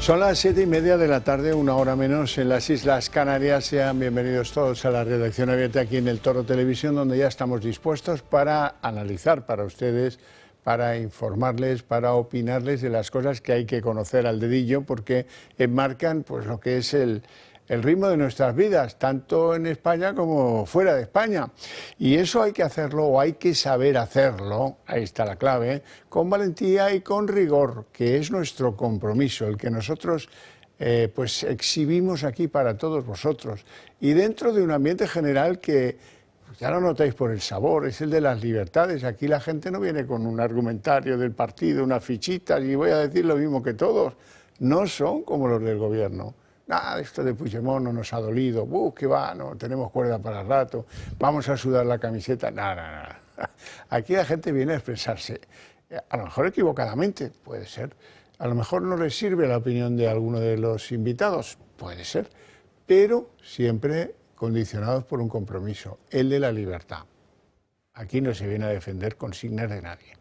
Son las 7:30 de la tarde, una hora menos en las Islas Canarias. Sean bienvenidos todos a la redacción abierta aquí en El Toro Televisión, donde ya estamos dispuestos para analizar para ustedes, para informarles, para opinarles de las cosas que hay que conocer al dedillo, porque enmarcan pues lo que es el ritmo de nuestras vidas, tanto en España como fuera de España. Y eso hay que hacerlo, o hay que saber hacerlo, ahí está la clave, con valentía y con rigor, que es nuestro compromiso, el que nosotros pues exhibimos aquí para todos vosotros. Y dentro de un ambiente general que, pues ya lo notáis por el sabor, es el de las libertades. Aquí la gente no viene con un argumentario del partido, unas fichitas, y voy a decir lo mismo que todos. No son como los del gobierno. Nada, esto de Puigdemont no nos ha dolido, que va, no, tenemos cuerda para el rato, vamos a sudar la camiseta, nada. Aquí la gente viene a expresarse, a lo mejor equivocadamente, puede ser, a lo mejor no les sirve la opinión de alguno de los invitados, puede ser, pero siempre condicionados por un compromiso, el de la libertad. Aquí no se viene a defender consignas de nadie.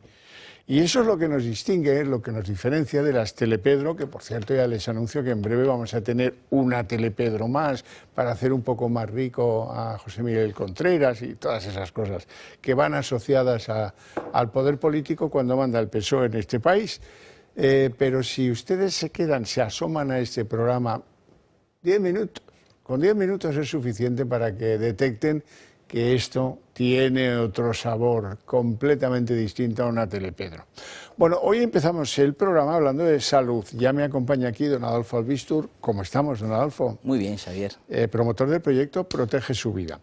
Y eso es lo que nos distingue, es lo que nos diferencia de las Telepedro, que por cierto ya les anuncio que en breve vamos a tener una Telepedro más para hacer un poco más rico a José Miguel Contreras y todas esas cosas que van asociadas al poder político cuando manda el PSOE en este país. Pero si ustedes se quedan, se asoman a este programa 10 minutos, con 10 minutos es suficiente para que detecten que esto tiene otro sabor completamente distinto a una Telepedro. Bueno, hoy empezamos el programa hablando de salud. Ya me acompaña aquí don Adolfo Albistur. ¿Cómo estamos, don Adolfo? Muy bien, Xavier. Promotor del proyecto Protege su vida.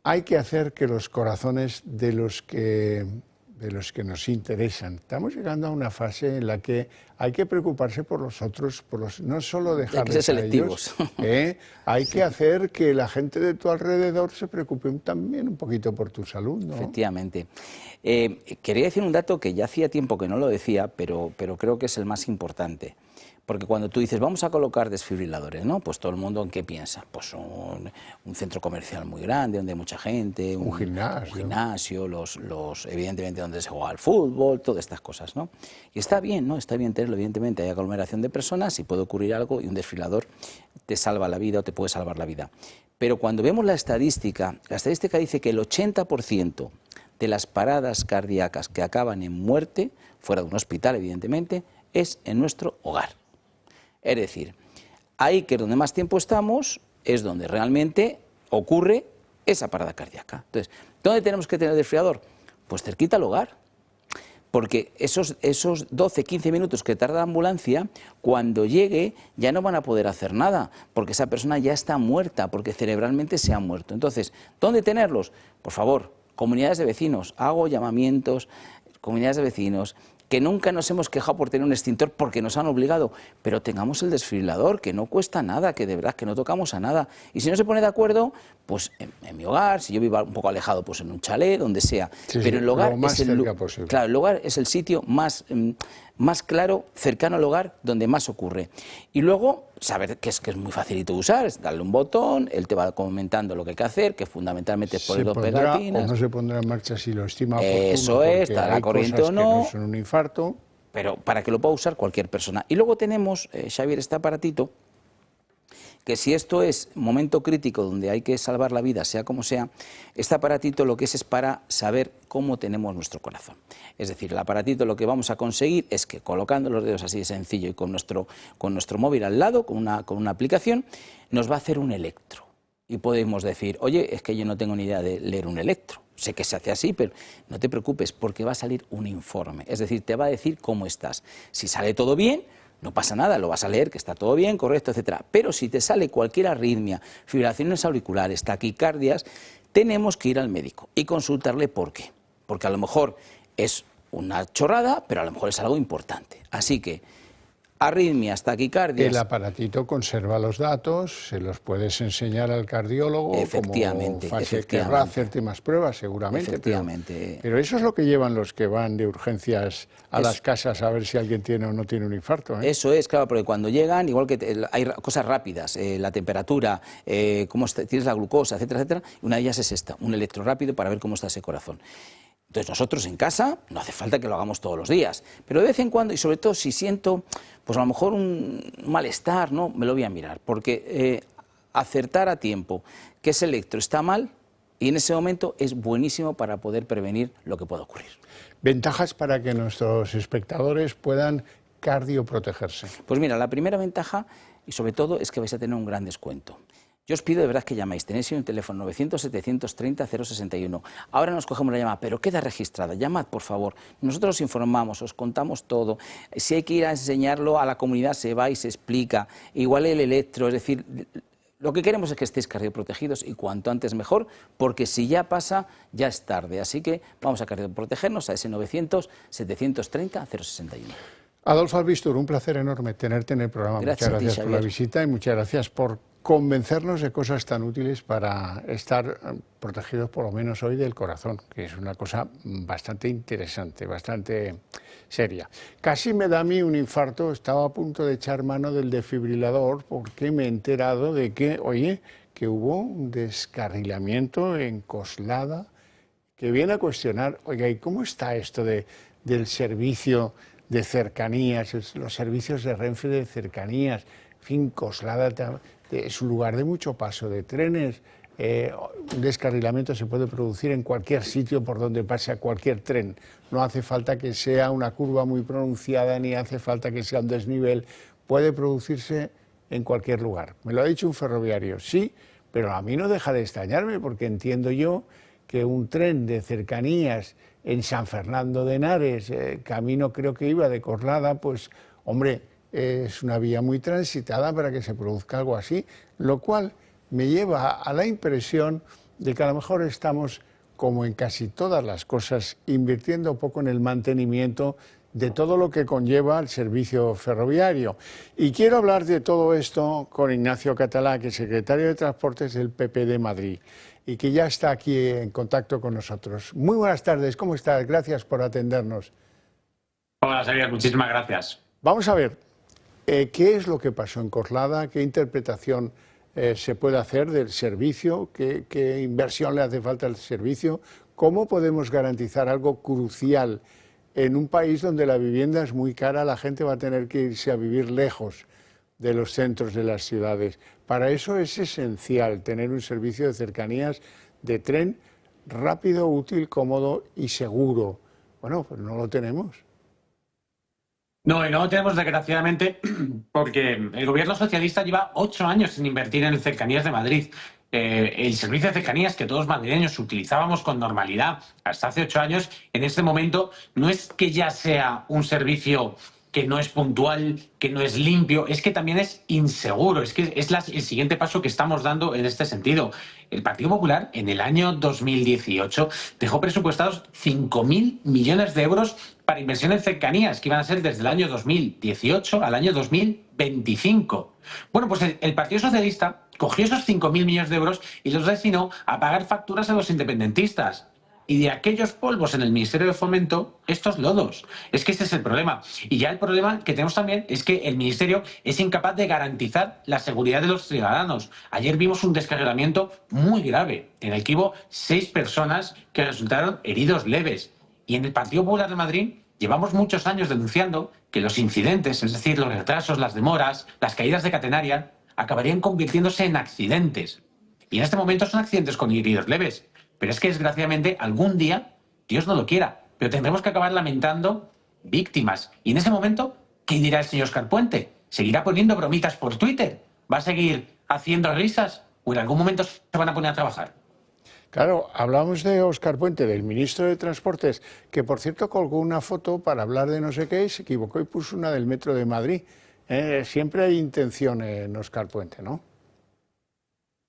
Hay que hacer que los corazones de los que nos interesan. Estamos llegando a una fase en la que hay que preocuparse por los otros, no solo dejarles hay que ser selectivos. Hay que hacer que la gente de tu alrededor se preocupe también un poquito por tu salud, ¿no? Efectivamente. Quería decir un dato que ya hacía tiempo que no lo decía, pero creo que es el más importante. Porque cuando tú dices, vamos a colocar desfibriladores, ¿no? Pues todo el mundo, ¿en qué piensa? Pues un centro comercial muy grande, donde hay mucha gente, un gimnasio, evidentemente donde se juega al fútbol, todas estas cosas, ¿no? Y está bien, ¿no? Está bien tenerlo, evidentemente hay aglomeración de personas y puede ocurrir algo y un desfibrilador te salva la vida o te puede salvar la vida. Pero cuando vemos la estadística dice que el 80% de las paradas cardíacas que acaban en muerte, fuera de un hospital, evidentemente, es en nuestro hogar. Es decir, ahí que es donde más tiempo estamos, es donde realmente ocurre esa parada cardíaca. Entonces, ¿dónde tenemos que tener el desfibrilador? Pues cerquita al hogar, porque esos 12-15 minutos que tarda la ambulancia, cuando llegue ya no van a poder hacer nada, porque esa persona ya está muerta, porque cerebralmente se ha muerto. Entonces, ¿dónde tenerlos? Por favor, comunidades de vecinos, hago llamamientos, comunidades de vecinos, que nunca nos hemos quejado por tener un extintor porque nos han obligado, pero tengamos el desfibrilador, que no cuesta nada, que de verdad que no tocamos a nada. Y si no se pone de acuerdo, pues en mi hogar, si yo vivo un poco alejado, pues en un chalet, donde sea. Sí, pero el hogar es el hogar es el sitio más claro, cercano al hogar, donde más ocurre. Y luego, saber que es muy facilito de usar, es darle un botón, él te va comentando lo que hay que hacer, que fundamentalmente es poner dos pegatinas. O no se pondrá en marcha si lo estima oportuno. Eso es, está la corriente o no. Que no son un infarto. Pero para que lo pueda usar cualquier persona. Y luego tenemos, Xavier, este aparatito, que si esto es momento crítico donde hay que salvar la vida, sea como sea, este aparatito lo que es para saber cómo tenemos nuestro corazón. Es decir, el aparatito lo que vamos a conseguir es que colocando los dedos así de sencillo y con nuestro móvil al lado, con una aplicación, nos va a hacer un electro. Y podemos decir, oye, es que yo no tengo ni idea de leer un electro. Sé que se hace así, pero no te preocupes porque va a salir un informe. Es decir, te va a decir cómo estás. Si sale todo bien, no pasa nada, lo vas a leer, que está todo bien, correcto, etcétera. Pero si te sale cualquier arritmia, fibrilaciones auriculares, taquicardias, tenemos que ir al médico y consultarle por qué. Porque a lo mejor es una chorrada, pero a lo mejor es algo importante. Así que arritmias, taquicardias. El aparatito conserva los datos, se los puedes enseñar al cardiólogo. Efectivamente. Querrá hacerte más pruebas, seguramente. Efectivamente. Pero eso es lo que llevan los que van de urgencias a las casas a ver si alguien tiene o no tiene un infarto. Eso es, claro, porque cuando llegan, igual que hay cosas rápidas, la temperatura, tienes la glucosa, etcétera, etcétera, una de ellas es esta, un electro rápido para ver cómo está ese corazón. Entonces nosotros en casa no hace falta que lo hagamos todos los días, pero de vez en cuando, y sobre todo si siento, pues a lo mejor un malestar, ¿no? Me lo voy a mirar, porque acertar a tiempo que ese electro está mal y en ese momento es buenísimo para poder prevenir lo que pueda ocurrir. Ventajas para que nuestros espectadores puedan cardioprotegerse. Pues mira, la primera ventaja y sobre todo es que vais a tener un gran descuento. Yo os pido de verdad que llaméis, tenéis un teléfono 900-730-061. Ahora nos cogemos la llamada, pero queda registrada. Llamad, por favor. Nosotros os informamos, os contamos todo. Si hay que ir a enseñarlo a la comunidad, se va y se explica. Igual el electro, es decir, lo que queremos es que estéis cardioprotegidos y cuanto antes mejor, porque si ya pasa, ya es tarde. Así que vamos a cardioprotegernos a ese 900-730-061. Adolfo Albistur, un placer enorme tenerte en el programa. Gracias, muchas gracias por la visita y muchas gracias por convencernos de cosas tan útiles para estar protegidos por lo menos hoy del corazón, que es una cosa bastante interesante, bastante seria. Casi me da a mí un infarto, estaba a punto de echar mano del desfibrilador porque me he enterado de que, oye, que hubo un descarrilamiento en Coslada que viene a cuestionar, oiga, ¿y cómo está esto del servicio de cercanías, los servicios de Renfe de cercanías? En fin, Coslada es un lugar de mucho paso de trenes. Un descarrilamiento se puede producir en cualquier sitio por donde pase cualquier tren. No hace falta que sea una curva muy pronunciada ni hace falta que sea un desnivel. Puede producirse en cualquier lugar. Me lo ha dicho un ferroviario, sí, pero a mí no deja de extrañarme porque entiendo yo que un tren de cercanías en San Fernando de Henares, camino creo que iba de Coslada, pues hombre, es una vía muy transitada para que se produzca algo así, lo cual me lleva a la impresión de que a lo mejor estamos, como en casi todas las cosas, invirtiendo poco en el mantenimiento de todo lo que conlleva el servicio ferroviario. Y quiero hablar de todo esto con Ignacio Catalá, que es secretario de Transportes del PP de Madrid y que ya está aquí en contacto con nosotros. Muy buenas tardes, ¿cómo estás? Gracias por atendernos. Hola, Xavier, muchísimas gracias. Vamos a ver, ¿qué es lo que pasó en Coslada? ¿Qué interpretación se puede hacer del servicio? ¿Qué inversión le hace falta al servicio? ¿Cómo podemos garantizar algo crucial en un país donde la vivienda es muy cara? La gente va a tener que irse a vivir lejos de los centros de las ciudades. Para eso es esencial tener un servicio de cercanías de tren rápido, útil, cómodo y seguro. Bueno, pues no lo tenemos. No, y no lo tenemos desgraciadamente porque el gobierno socialista lleva 8 años sin invertir en cercanías de Madrid. El servicio de cercanías que todos madrileños utilizábamos con normalidad hasta hace 8 años, en este momento no es que ya sea un servicio que no es puntual, que no es limpio, es que también es inseguro, es que es el siguiente paso que estamos dando en este sentido. El Partido Popular en el año 2018 dejó presupuestados 5.000 millones de euros para inversión en cercanías, que iban a ser desde el año 2018 al año 2025. Bueno, pues el Partido Socialista cogió esos 5.000 millones de euros y los destinó a pagar facturas a los independentistas. Y de aquellos polvos en el Ministerio de Fomento, estos lodos. Es que este es el problema. Y ya el problema que tenemos también es que el Ministerio es incapaz de garantizar la seguridad de los ciudadanos. Ayer vimos un descarrilamiento muy grave, en el que hubo 6 personas que resultaron heridos leves. Y en el Partido Popular de Madrid llevamos muchos años denunciando que los incidentes, es decir, los retrasos, las demoras, las caídas de catenaria, acabarían convirtiéndose en accidentes. Y en este momento son accidentes con heridos leves. Pero es que, desgraciadamente, algún día, Dios no lo quiera, pero tendremos que acabar lamentando víctimas. Y en ese momento, ¿qué dirá el señor Óscar Puente? ¿Seguirá poniendo bromitas por Twitter? ¿Va a seguir haciendo risas? ¿O en algún momento se van a poner a trabajar? Claro, hablamos de Óscar Puente, del ministro de Transportes, que por cierto colgó una foto para hablar de no sé qué y se equivocó y puso una del Metro de Madrid. Siempre hay intención en Óscar Puente, ¿no?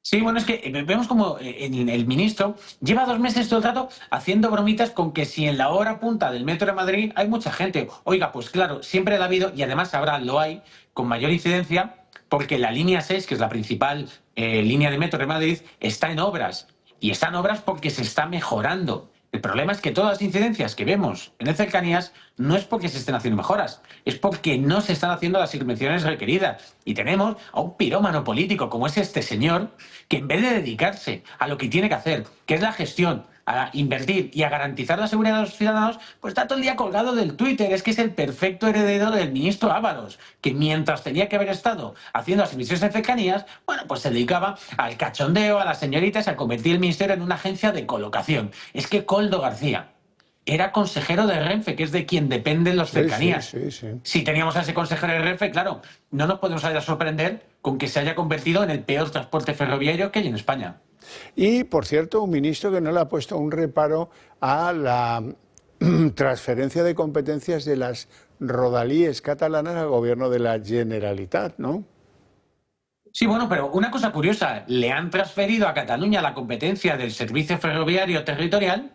Sí, bueno, es que vemos como el ministro lleva 2 meses todo el rato haciendo bromitas con que si en la hora punta del Metro de Madrid hay mucha gente. Oiga, pues claro, siempre ha habido, y además ahora lo hay, con mayor incidencia, porque la línea 6, que es la principal línea de Metro de Madrid, está en obras. Y está en obras porque se está mejorando. El problema es que todas las incidencias que vemos en cercanías no es porque se estén haciendo mejoras, es porque no se están haciendo las intervenciones requeridas. Y tenemos a un pirómano político como es este señor, que en vez de dedicarse a lo que tiene que hacer, que es la gestión, a invertir y a garantizar la seguridad de los ciudadanos, pues está todo el día colgado del Twitter. Es que es el perfecto heredero del ministro Ábalos, que mientras tenía que haber estado haciendo las emisiones de cercanías, bueno, pues se dedicaba al cachondeo, a las señoritas, a convertir el ministerio en una agencia de colocación. Es que Koldo García era consejero de Renfe, que es de quien dependen los cercanías. Sí. Si teníamos a ese consejero de Renfe, claro, no nos podemos a sorprender con que se haya convertido en el peor transporte ferroviario que hay en España. Y, por cierto, un ministro que no le ha puesto un reparo a la transferencia de competencias de las rodalíes catalanas al gobierno de la Generalitat, ¿no? Sí, bueno, pero una cosa curiosa, le han transferido a Cataluña la competencia del servicio ferroviario territorial,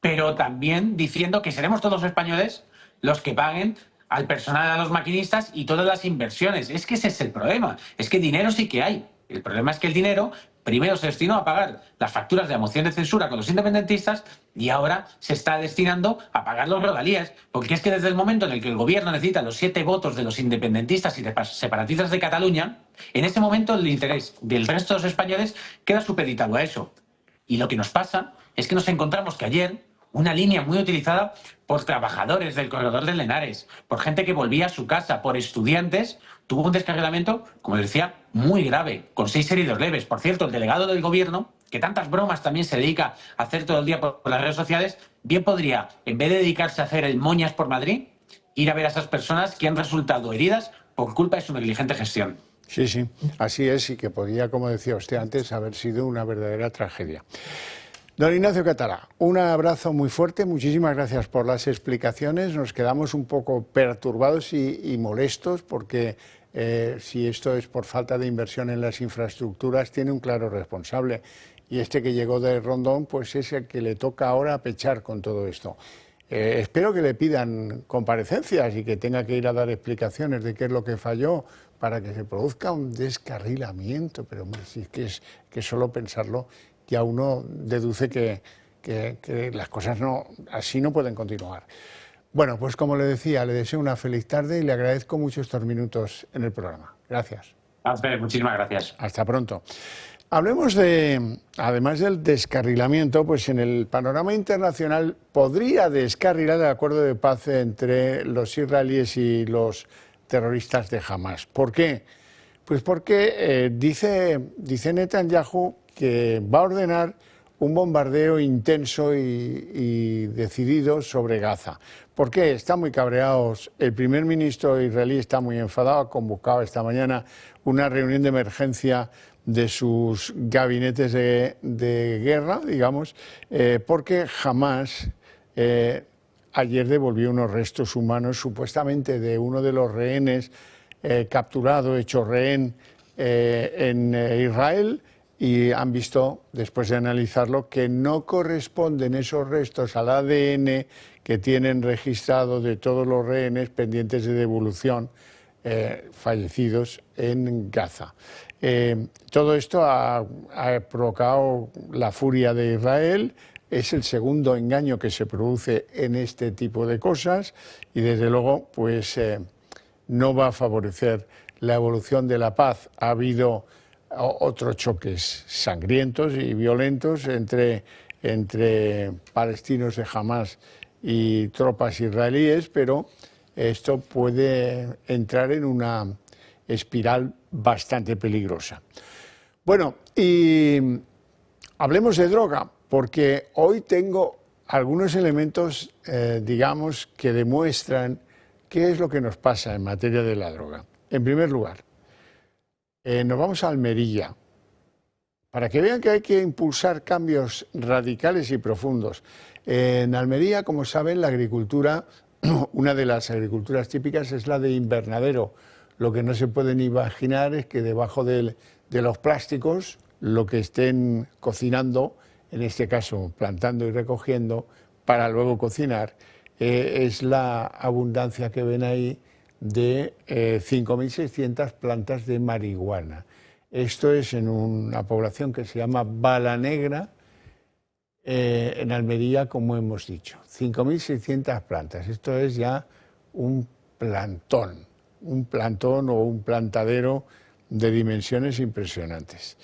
pero también diciendo que seremos todos los españoles los que paguen al personal, a los maquinistas y todas las inversiones. Es que ese es el problema, es que dinero sí que hay. El problema es que el dinero primero se destinó a pagar las facturas de la moción de censura con los independentistas y ahora se está destinando a pagar los rodalíes, porque es que desde el momento en el que el gobierno necesita los 7 votos de los independentistas y de separatistas de Cataluña, en ese momento el interés del resto de los españoles queda supeditado a eso. Y lo que nos pasa es que nos encontramos que ayer una línea muy utilizada por trabajadores del corredor del Henares, por gente que volvía a su casa, por estudiantes, tuvo un descarrilamiento, como les decía, muy grave, con 6 heridos leves. Por cierto, el delegado del gobierno, que tantas bromas también se dedica a hacer todo el día por las redes sociales, bien podría, en vez de dedicarse a hacer el moñas por Madrid, ir a ver a esas personas que han resultado heridas por culpa de su negligente gestión. Sí, así es, y que podía, como decía usted antes, haber sido una verdadera tragedia. Don Ignacio Catalá, un abrazo muy fuerte, muchísimas gracias por las explicaciones. Nos quedamos un poco perturbados y molestos porque si esto es por falta de inversión en las infraestructuras, tiene un claro responsable. Y este que llegó de Rondón, pues es el que le toca ahora pechar con todo esto. Espero que le pidan comparecencias y que tenga que ir a dar explicaciones de qué es lo que falló para que se produzca un descarrilamiento. Pero hombre, si es que solo pensarlo ya uno deduce que las cosas así no pueden continuar. Bueno, pues como le decía, le deseo una feliz tarde y le agradezco mucho estos minutos en el programa. Gracias. A usted, muchísimas gracias. Hasta pronto. Hablemos además del descarrilamiento, pues en el panorama internacional podría descarrilar el acuerdo de paz entre los israelíes y los terroristas de Hamás. ¿Por qué? Pues porque dice Netanyahu que va a ordenar un bombardeo intenso y decidido sobre Gaza. ¿Por qué? Están muy cabreados. El primer ministro israelí está muy enfadado, ha convocado esta mañana una reunión de emergencia de sus gabinetes de guerra, digamos, porque Hamás ayer devolvió unos restos humanos supuestamente de uno de los rehenes capturado, hecho rehén en Israel, y han visto, después de analizarlo, que no corresponden esos restos al ADN que tienen registrado de todos los rehenes pendientes de devolución fallecidos en Gaza. Todo esto ha provocado la furia de Israel. Es el segundo engaño que se produce en este tipo de cosas y, desde luego, pues no va a favorecer la evolución de la paz. Ha habido otros choques sangrientos y violentos entre palestinos de Hamás y tropas israelíes, pero esto puede entrar en una espiral bastante peligrosa. Bueno, y hablemos de droga, porque hoy tengo algunos elementos, digamos, que demuestran qué es lo que nos pasa en materia de la droga. En primer lugar, nos vamos a Almería, para que vean que hay que impulsar cambios radicales y profundos. En Almería, como saben, la agricultura, una de las agriculturas típicas es la de invernadero. Lo que no se pueden imaginar es que debajo de los plásticos, lo que estén cocinando, en este caso plantando y recogiendo, para luego cocinar, es la abundancia que ven ahí de 5.600 plantas de marihuana. Esto es en una población que se llama Balanegra, en Almería, como hemos dicho. 5.600 plantas. Esto es ya un plantón o un plantadero de dimensiones impresionantes.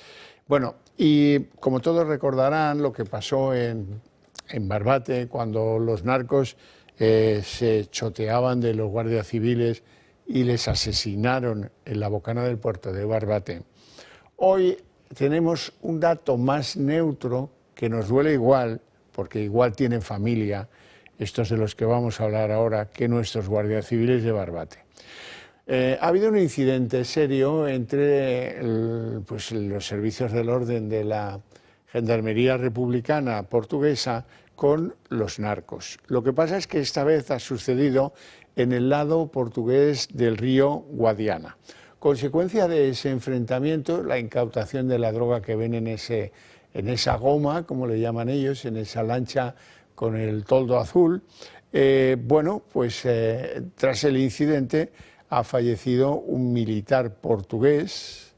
Bueno, y como todos recordarán lo que pasó en Barbate, cuando los narcos se choteaban de los guardias civiles y les asesinaron en la bocana del puerto de Barbate. Hoy tenemos un dato más neutro que nos duele igual, porque igual tienen familia, estos de los que vamos a hablar ahora, que nuestros guardias civiles de Barbate. Ha habido un incidente serio entre los servicios del orden de la Gendarmería Republicana Portuguesa con los narcos. Lo que pasa es que esta vez ha sucedido en el lado portugués del río Guadiana. Consecuencia de ese enfrentamiento, la incautación de la droga que ven en esa goma, como le llaman ellos, en esa lancha con el toldo azul. Tras el incidente ha fallecido un militar portugués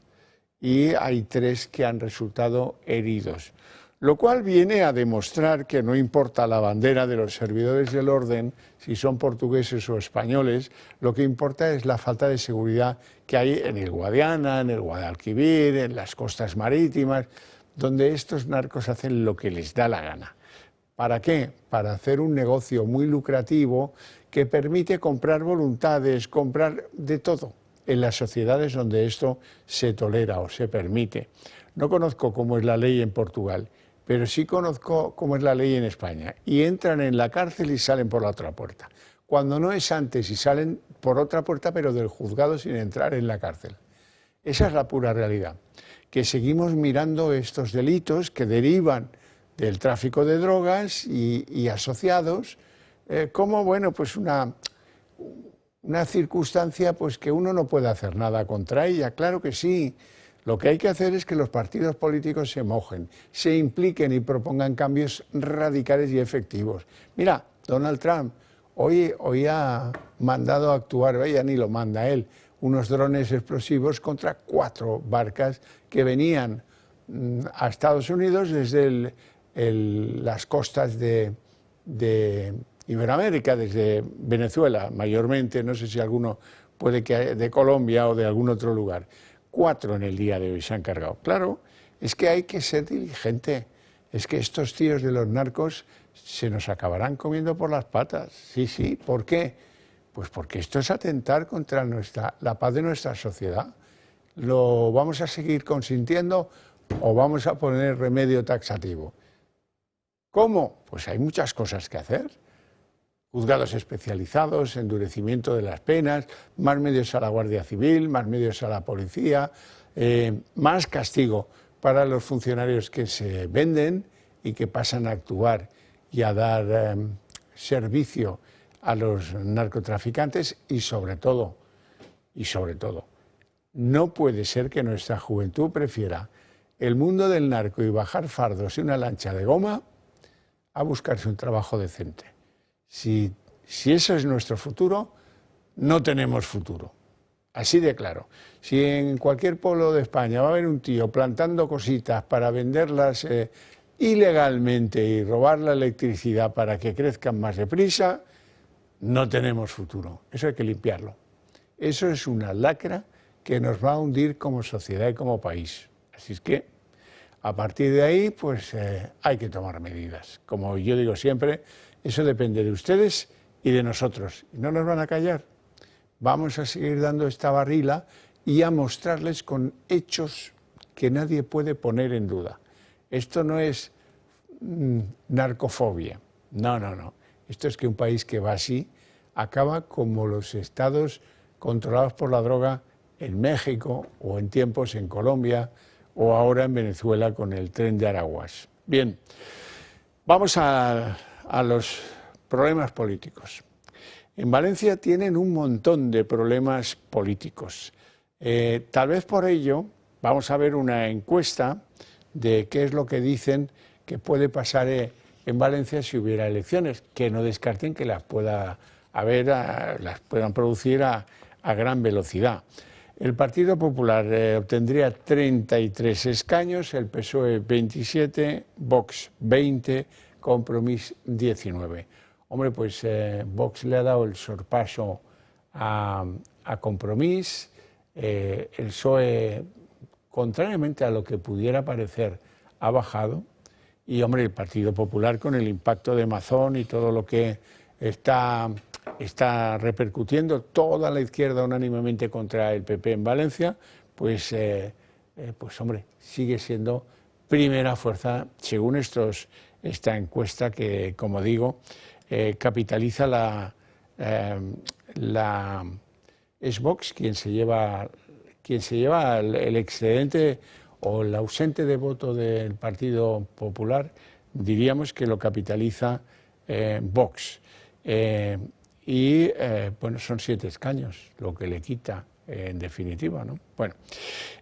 y hay 3 que han resultado heridos, lo cual viene a demostrar que no importa la bandera de los servidores del orden, si son portugueses o españoles, lo que importa es la falta de seguridad que hay en el Guadiana, en el Guadalquivir, en las costas marítimas, donde estos narcos hacen lo que les da la gana. ¿Para qué? Para hacer un negocio muy lucrativo que permite comprar voluntades, comprar de todo en las sociedades donde esto se tolera o se permite. No conozco cómo es la ley en Portugal, pero sí conozco cómo es la ley en España. Y entran en la cárcel y salen por la otra puerta. Cuando no es antes y salen por otra puerta, pero del juzgado sin entrar en la cárcel. Esa es la pura realidad. Que seguimos mirando estos delitos que derivan del tráfico de drogas y asociados, como una circunstancia que uno no puede hacer nada contra ella. Claro que sí. Lo que hay que hacer es que los partidos políticos se mojen, se impliquen y propongan cambios radicales y efectivos. Mira, Donald Trump hoy ha mandado a actuar, ya ni lo manda él, unos drones explosivos contra 4 barcas que venían a Estados Unidos desde las costas de Iberoamérica, desde Venezuela mayormente, no sé si alguno puede que de Colombia o de algún otro lugar. 4 en el día de hoy se han cargado. Claro, es que hay que ser diligente. Es que estos tíos de los narcos se nos acabarán comiendo por las patas. Sí, sí. ¿Por qué? Pues porque esto es atentar contra la paz de nuestra sociedad. ¿Lo vamos a seguir consintiendo o vamos a poner remedio taxativo? ¿Cómo? Pues hay muchas cosas que hacer. Juzgados especializados, endurecimiento de las penas, más medios a la Guardia Civil, más medios a la policía, más castigo para los funcionarios que se venden y que pasan a actuar y a dar servicio a los narcotraficantes y sobre todo, no puede ser que nuestra juventud prefiera el mundo del narco y bajar fardos en una lancha de goma a buscarse un trabajo decente. Si eso es nuestro futuro, no tenemos futuro. Así de claro. Si en cualquier pueblo de España va a haber un tío plantando cositas para venderlas ilegalmente y robar la electricidad para que crezcan más deprisa, no tenemos futuro. Eso hay que limpiarlo. Eso es una lacra que nos va a hundir como sociedad y como país. Así es que, a partir de ahí, hay que tomar medidas. Como yo digo siempre, eso depende de ustedes y de nosotros. Y no nos van a callar. Vamos a seguir dando esta barrila y a mostrarles con hechos que nadie puede poner en duda. Esto no es narcofobia. No. Esto es que un país que va así acaba como los estados controlados por la droga en México o en tiempos en Colombia o ahora en Venezuela con el tren de Araguas. Bien, vamos a los problemas políticos. En Valencia tienen un montón de problemas políticos. Tal vez por ello vamos a ver una encuesta de qué es lo que dicen que puede pasar en Valencia si hubiera elecciones, que no descarten que las puedan producir a gran velocidad. El Partido Popular obtendría 33 escaños, el PSOE 27, Vox 20, Compromís 19. Hombre, pues Vox le ha dado el sorpaso a Compromís, el PSOE contrariamente a lo que pudiera parecer, ha bajado. Y, hombre, el Partido Popular, con el impacto de Mazón y todo lo que está repercutiendo, toda la izquierda unánimemente contra el PP en Valencia, pues hombre, sigue siendo primera fuerza, según esta encuesta que, como digo, capitaliza es Vox quien se lleva el excedente o el ausente de voto del Partido Popular, diríamos que lo capitaliza Vox. Bueno, son 7 escaños, lo que le quita en definitiva, ¿no? Bueno,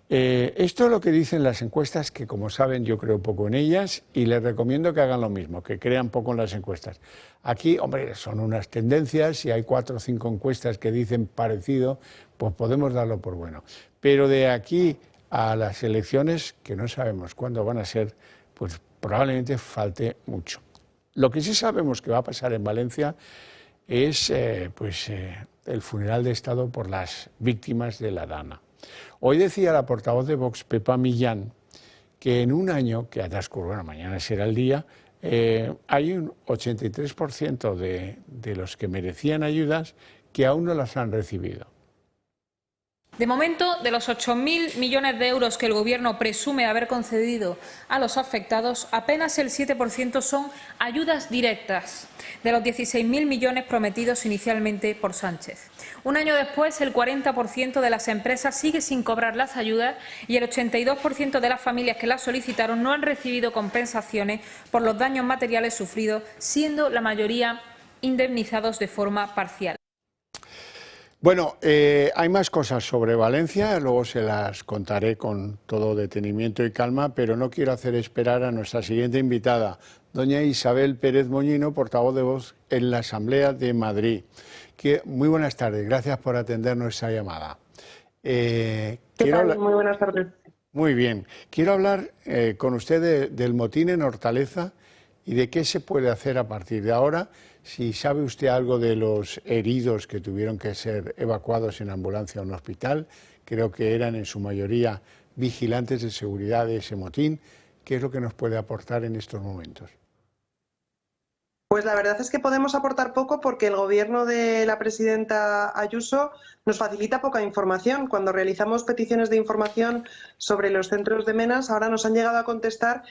esto es lo que dicen las encuestas, que como saben yo creo poco en ellas y les recomiendo que hagan lo mismo, que crean poco en las encuestas. Aquí, hombre, son unas tendencias, si hay 4 o 5 encuestas que dicen parecido, pues podemos darlo por bueno. Pero de aquí a las elecciones, que no sabemos cuándo van a ser, pues probablemente falte mucho. Lo que sí sabemos que va a pasar en Valencia es el funeral de Estado por las víctimas de la Dana. Hoy decía la portavoz de Vox, Pepa Millán, que en un año que ha transcurrido, bueno, mañana será el día, hay un 83% de los que merecían ayudas que aún no las han recibido. De momento, de los 8.000 millones de euros que el Gobierno presume haber concedido a los afectados, apenas el 7% son ayudas directas, de los 16.000 millones prometidos inicialmente por Sánchez. Un año después, el 40% de las empresas sigue sin cobrar las ayudas y el 82% de las familias que las solicitaron no han recibido compensaciones por los daños materiales sufridos, siendo la mayoría indemnizados de forma parcial. Bueno, hay más cosas sobre Valencia, luego se las contaré con todo detenimiento y calma, pero no quiero hacer esperar a nuestra siguiente invitada, doña Isabel Pérez Moñino, portavoz de Vox en la Asamblea de Madrid. Muy buenas tardes, gracias por atender nuestra llamada. ¿Qué tal? Muy buenas tardes. Muy bien, quiero hablar con usted del motín en Hortaleza y de qué se puede hacer a partir de ahora. Si sabe usted algo de los heridos que tuvieron que ser evacuados en ambulancia a un hospital, creo que eran en su mayoría vigilantes de seguridad de ese motín, ¿qué es lo que nos puede aportar en estos momentos? Pues la verdad es que podemos aportar poco porque el Gobierno de la presidenta Ayuso nos facilita poca información. Cuando realizamos peticiones de información sobre los centros de menas, ahora nos han llegado a contestar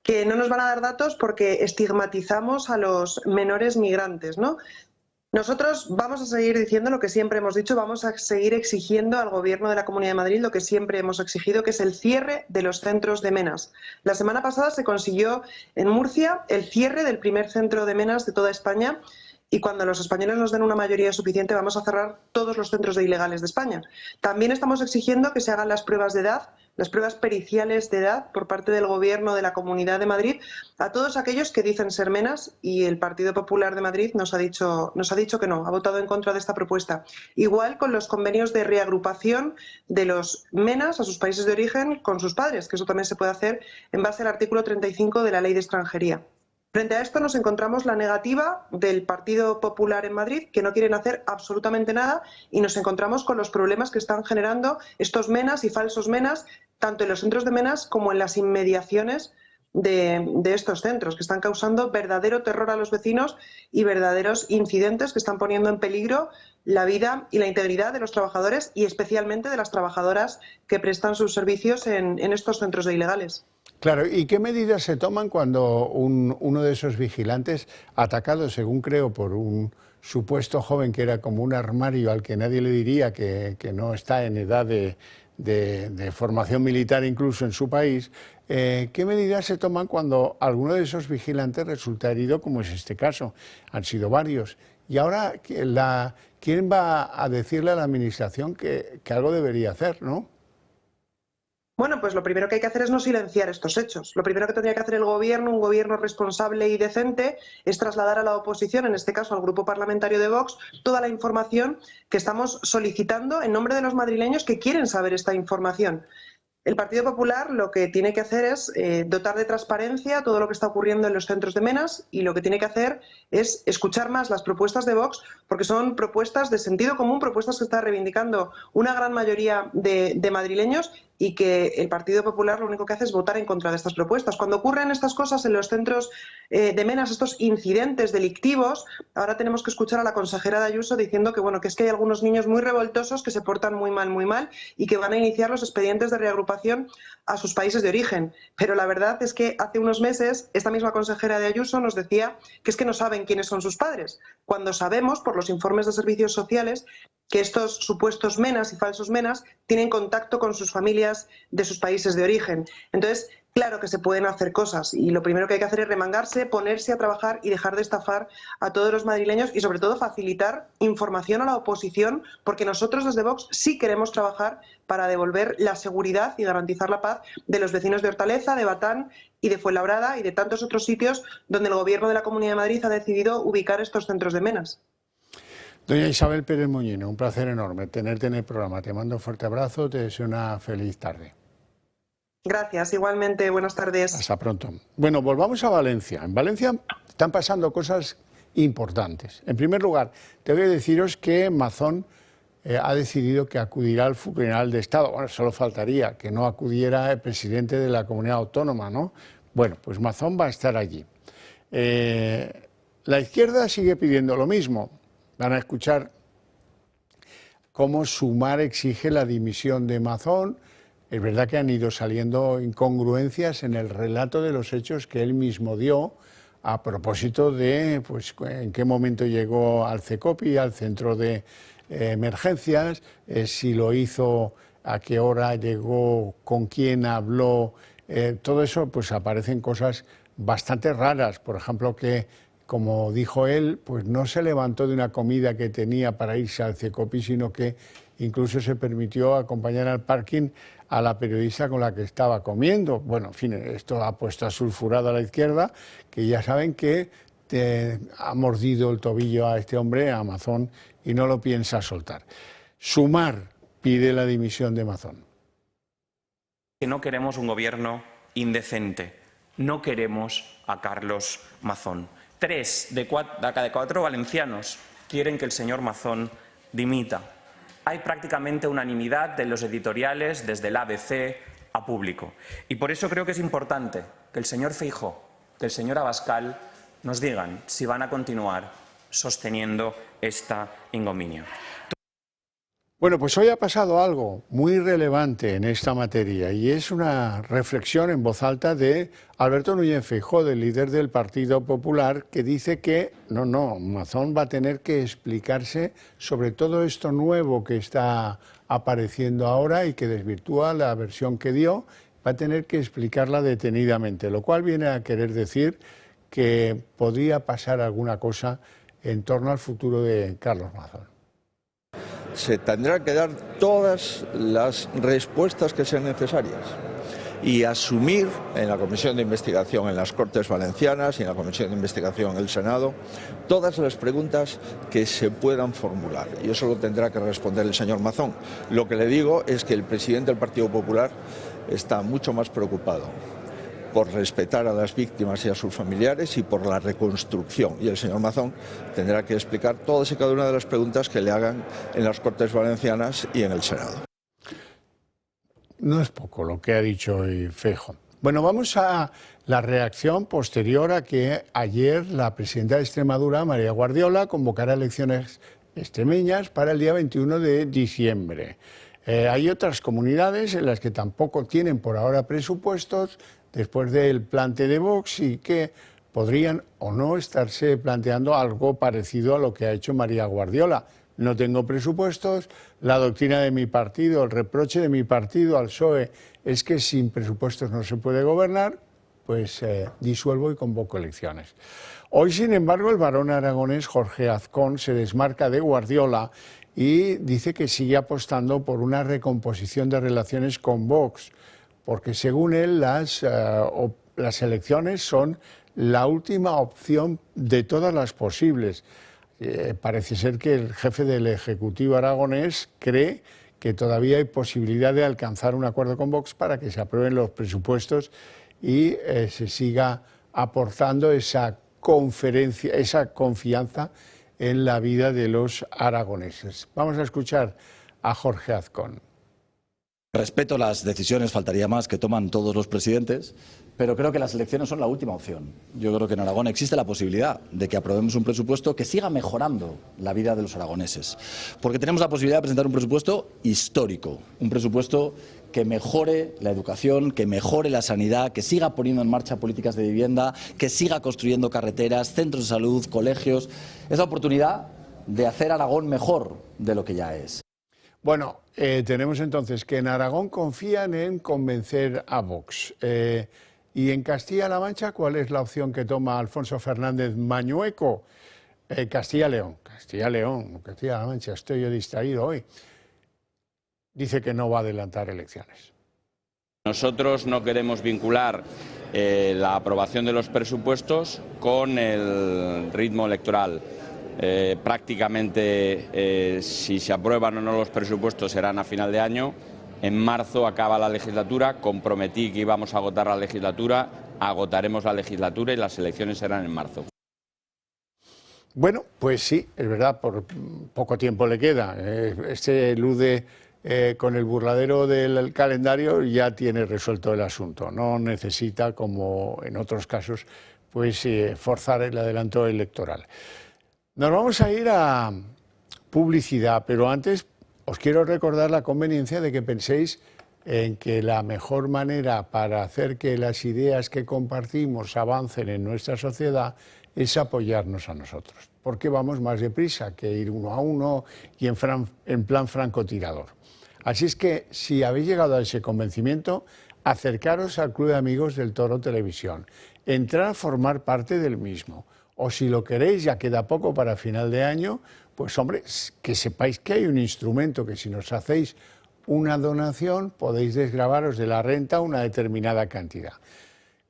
que no nos van a dar datos porque estigmatizamos a los menores migrantes, ¿no? Nosotros vamos a seguir diciendo lo que siempre hemos dicho, vamos a seguir exigiendo al Gobierno de la Comunidad de Madrid lo que siempre hemos exigido, que es el cierre de los centros de menas. La semana pasada se consiguió en Murcia el cierre del primer centro de menas de toda España y cuando los españoles nos den una mayoría suficiente vamos a cerrar todos los centros de ilegales de España. También estamos exigiendo que se hagan las pruebas de edad, las pruebas periciales de edad por parte del Gobierno de la Comunidad de Madrid a todos aquellos que dicen ser menas y el Partido Popular de Madrid nos ha dicho que no, ha votado en contra de esta propuesta. Igual con los convenios de reagrupación de los menas a sus países de origen con sus padres, que eso también se puede hacer en base al artículo 35 de la Ley de Extranjería. Frente a esto nos encontramos la negativa del Partido Popular en Madrid, que no quieren hacer absolutamente nada, y nos encontramos con los problemas que están generando estos menas y falsos menas, tanto en los centros de menas como en las inmediaciones de estos centros, que están causando verdadero terror a los vecinos y verdaderos incidentes que están poniendo en peligro la vida y la integridad de los trabajadores y especialmente de las trabajadoras que prestan sus servicios en estos centros de ilegales. Claro, ¿y qué medidas se toman cuando uno de esos vigilantes, atacado, según creo, por un supuesto joven que era como un armario al que nadie le diría que no está en edad de formación militar incluso en su país, qué medidas se toman cuando alguno de esos vigilantes resulta herido, como es este caso? Han sido varios. Y ahora, ¿quién va a decirle a la Administración que algo debería hacer, no? Bueno, pues lo primero que hay que hacer es no silenciar estos hechos. Lo primero que tendría que hacer el Gobierno, un Gobierno responsable y decente, es trasladar a la oposición, en este caso al Grupo Parlamentario de Vox, toda la información que estamos solicitando en nombre de los madrileños que quieren saber esta información. El Partido Popular lo que tiene que hacer es dotar de transparencia todo lo que está ocurriendo en los centros de menas y lo que tiene que hacer es escuchar más las propuestas de Vox porque son propuestas de sentido común, propuestas que está reivindicando una gran mayoría de madrileños y que el Partido Popular lo único que hace es votar en contra de estas propuestas. Cuando ocurren estas cosas en los centros de menas, estos incidentes delictivos, ahora tenemos que escuchar a la consejera de Ayuso diciendo que, bueno, que es que hay algunos niños muy revoltosos que se portan muy mal y que van a iniciar los expedientes de reagrupación a sus países de origen. Pero la verdad es que hace unos meses esta misma consejera de Ayuso nos decía que es que no saben quiénes son sus padres, cuando sabemos por los informes de servicios sociales que estos supuestos menas y falsos menas tienen contacto con sus familias de sus países de origen. Entonces, claro que se pueden hacer cosas y lo primero que hay que hacer es remangarse, ponerse a trabajar y dejar de estafar a todos los madrileños y sobre todo facilitar información a la oposición, porque nosotros desde Vox sí queremos trabajar para devolver la seguridad y garantizar la paz de los vecinos de Hortaleza, de Batán y de Fuenlabrada y de tantos otros sitios donde el Gobierno de la Comunidad de Madrid ha decidido ubicar estos centros de menas. Doña Isabel Pérez Moñino, un placer enorme tenerte en el programa. Te mando un fuerte abrazo, te deseo una feliz tarde. Gracias, igualmente, buenas tardes. Hasta pronto. Bueno, volvamos a Valencia. En Valencia están pasando cosas importantes. En primer lugar, tengo que deciros que Mazón ha decidido que acudirá al funeral de Estado. Bueno, solo faltaría que no acudiera el presidente de la comunidad autónoma, ¿no? Bueno, pues Mazón va a estar allí. La izquierda sigue pidiendo lo mismo. Van a escuchar cómo Sumar exige la dimisión de Mazón. Es verdad que han ido saliendo incongruencias en el relato de los hechos que él mismo dio a propósito de pues, en qué momento llegó al CECOPI, al centro de emergencias, si lo hizo, a qué hora llegó, con quién habló. Todo eso pues aparecen cosas bastante raras. Por ejemplo, que, como dijo él, pues no se levantó de una comida que tenía para irse al CECOPI, sino que incluso se permitió acompañar al parking a la periodista con la que estaba comiendo. Bueno, en fin, esto ha puesto a sulfurado a la izquierda, que ya saben que ha mordido el tobillo a este hombre, a Mazón, y no lo piensa soltar. Sumar pide la dimisión de Mazón. Que no queremos un gobierno indecente, no queremos a Carlos Mazón. 3 de cada 4 valencianos quieren que el señor Mazón dimita. Hay prácticamente unanimidad de los editoriales, desde el ABC a Público. Y por eso creo que es importante que el señor Feijóo, que el señor Abascal nos digan si van a continuar sosteniendo esta ignominia. Bueno, pues hoy ha pasado algo muy relevante en esta materia y es una reflexión en voz alta de Alberto Núñez Feijóo, del líder del Partido Popular, que dice que Mazón va a tener que explicarse sobre todo esto nuevo que está apareciendo ahora y que desvirtúa la versión que dio, va a tener que explicarla detenidamente, lo cual viene a querer decir que podría pasar alguna cosa en torno al futuro de Carlos Mazón. Se tendrán que dar todas las respuestas que sean necesarias y asumir en la Comisión de Investigación en las Cortes Valencianas y en la Comisión de Investigación en el Senado todas las preguntas que se puedan formular. Y eso lo tendrá que responder el señor Mazón. Lo que le digo es que el presidente del Partido Popular está mucho más preocupado por respetar a las víctimas y a sus familiares y por la reconstrucción. Y el señor Mazón tendrá que explicar todas y cada una de las preguntas que le hagan en las Cortes Valencianas y en el Senado. No es poco lo que ha dicho hoy Feijóo. Bueno, vamos a la reacción posterior a que ayer la presidenta de Extremadura, María Guardiola, convocara elecciones extremeñas para el día 21 de diciembre. Hay otras comunidades en las que tampoco tienen por ahora presupuestos después del plante de Vox y que podrían o no estarse planteando algo parecido a lo que ha hecho María Guardiola. No tengo presupuestos, la doctrina de mi partido, el reproche de mi partido al PSOE es que sin presupuestos no se puede gobernar, pues disuelvo y convoco elecciones. Hoy, sin embargo, el varón aragonés Jorge Azcón se desmarca de Guardiola y dice que sigue apostando por una recomposición de relaciones con Vox, porque según él las elecciones son la última opción de todas las posibles. Parece ser que el jefe del Ejecutivo aragonés cree que todavía hay posibilidad de alcanzar un acuerdo con Vox para que se aprueben los presupuestos y se siga aportando esa confianza en la vida de los aragoneses. Vamos a escuchar a Jorge Azcón. Respeto las decisiones, faltaría más, que toman todos los presidentes, pero creo que las elecciones son la última opción. Yo creo que en Aragón existe la posibilidad de que aprobemos un presupuesto que siga mejorando la vida de los aragoneses, porque tenemos la posibilidad de presentar un presupuesto histórico, un presupuesto que mejore la educación, que mejore la sanidad, que siga poniendo en marcha políticas de vivienda, que siga construyendo carreteras, centros de salud, colegios. Es la oportunidad de hacer Aragón mejor de lo que ya es. Bueno, tenemos entonces que en Aragón confían en convencer a Vox. Y en Castilla-La Mancha, ¿cuál es la opción que toma Alfonso Fernández Mañueco? Castilla-León, Castilla-La Mancha, estoy yo distraído hoy. Dice que no va a adelantar elecciones. Nosotros no queremos vincular la aprobación de los presupuestos con el ritmo electoral. Prácticamente, si se aprueban o no los presupuestos, serán a final de año. En marzo acaba la legislatura, comprometí que íbamos a agotar la legislatura, agotaremos la legislatura y las elecciones serán en marzo. Bueno, pues sí, es verdad, por poco tiempo le queda. Este elude con el burladero del calendario, ya tiene resuelto el asunto. No necesita, como en otros casos, pues forzar el adelanto electoral. Nos vamos a ir a publicidad, pero antes os quiero recordar la conveniencia de que penséis en que la mejor manera para hacer que las ideas que compartimos avancen en nuestra sociedad es apoyarnos a nosotros, porque vamos más deprisa que ir uno a uno y en plan francotirador. Así es que, si habéis llegado a ese convencimiento, acercaros al Club de Amigos del Toro Televisión, entrar a formar parte del mismo. O si lo queréis, ya queda poco para final de año, pues hombre, que sepáis que hay un instrumento que si nos hacéis una donación podéis desgravaros de la renta una determinada cantidad.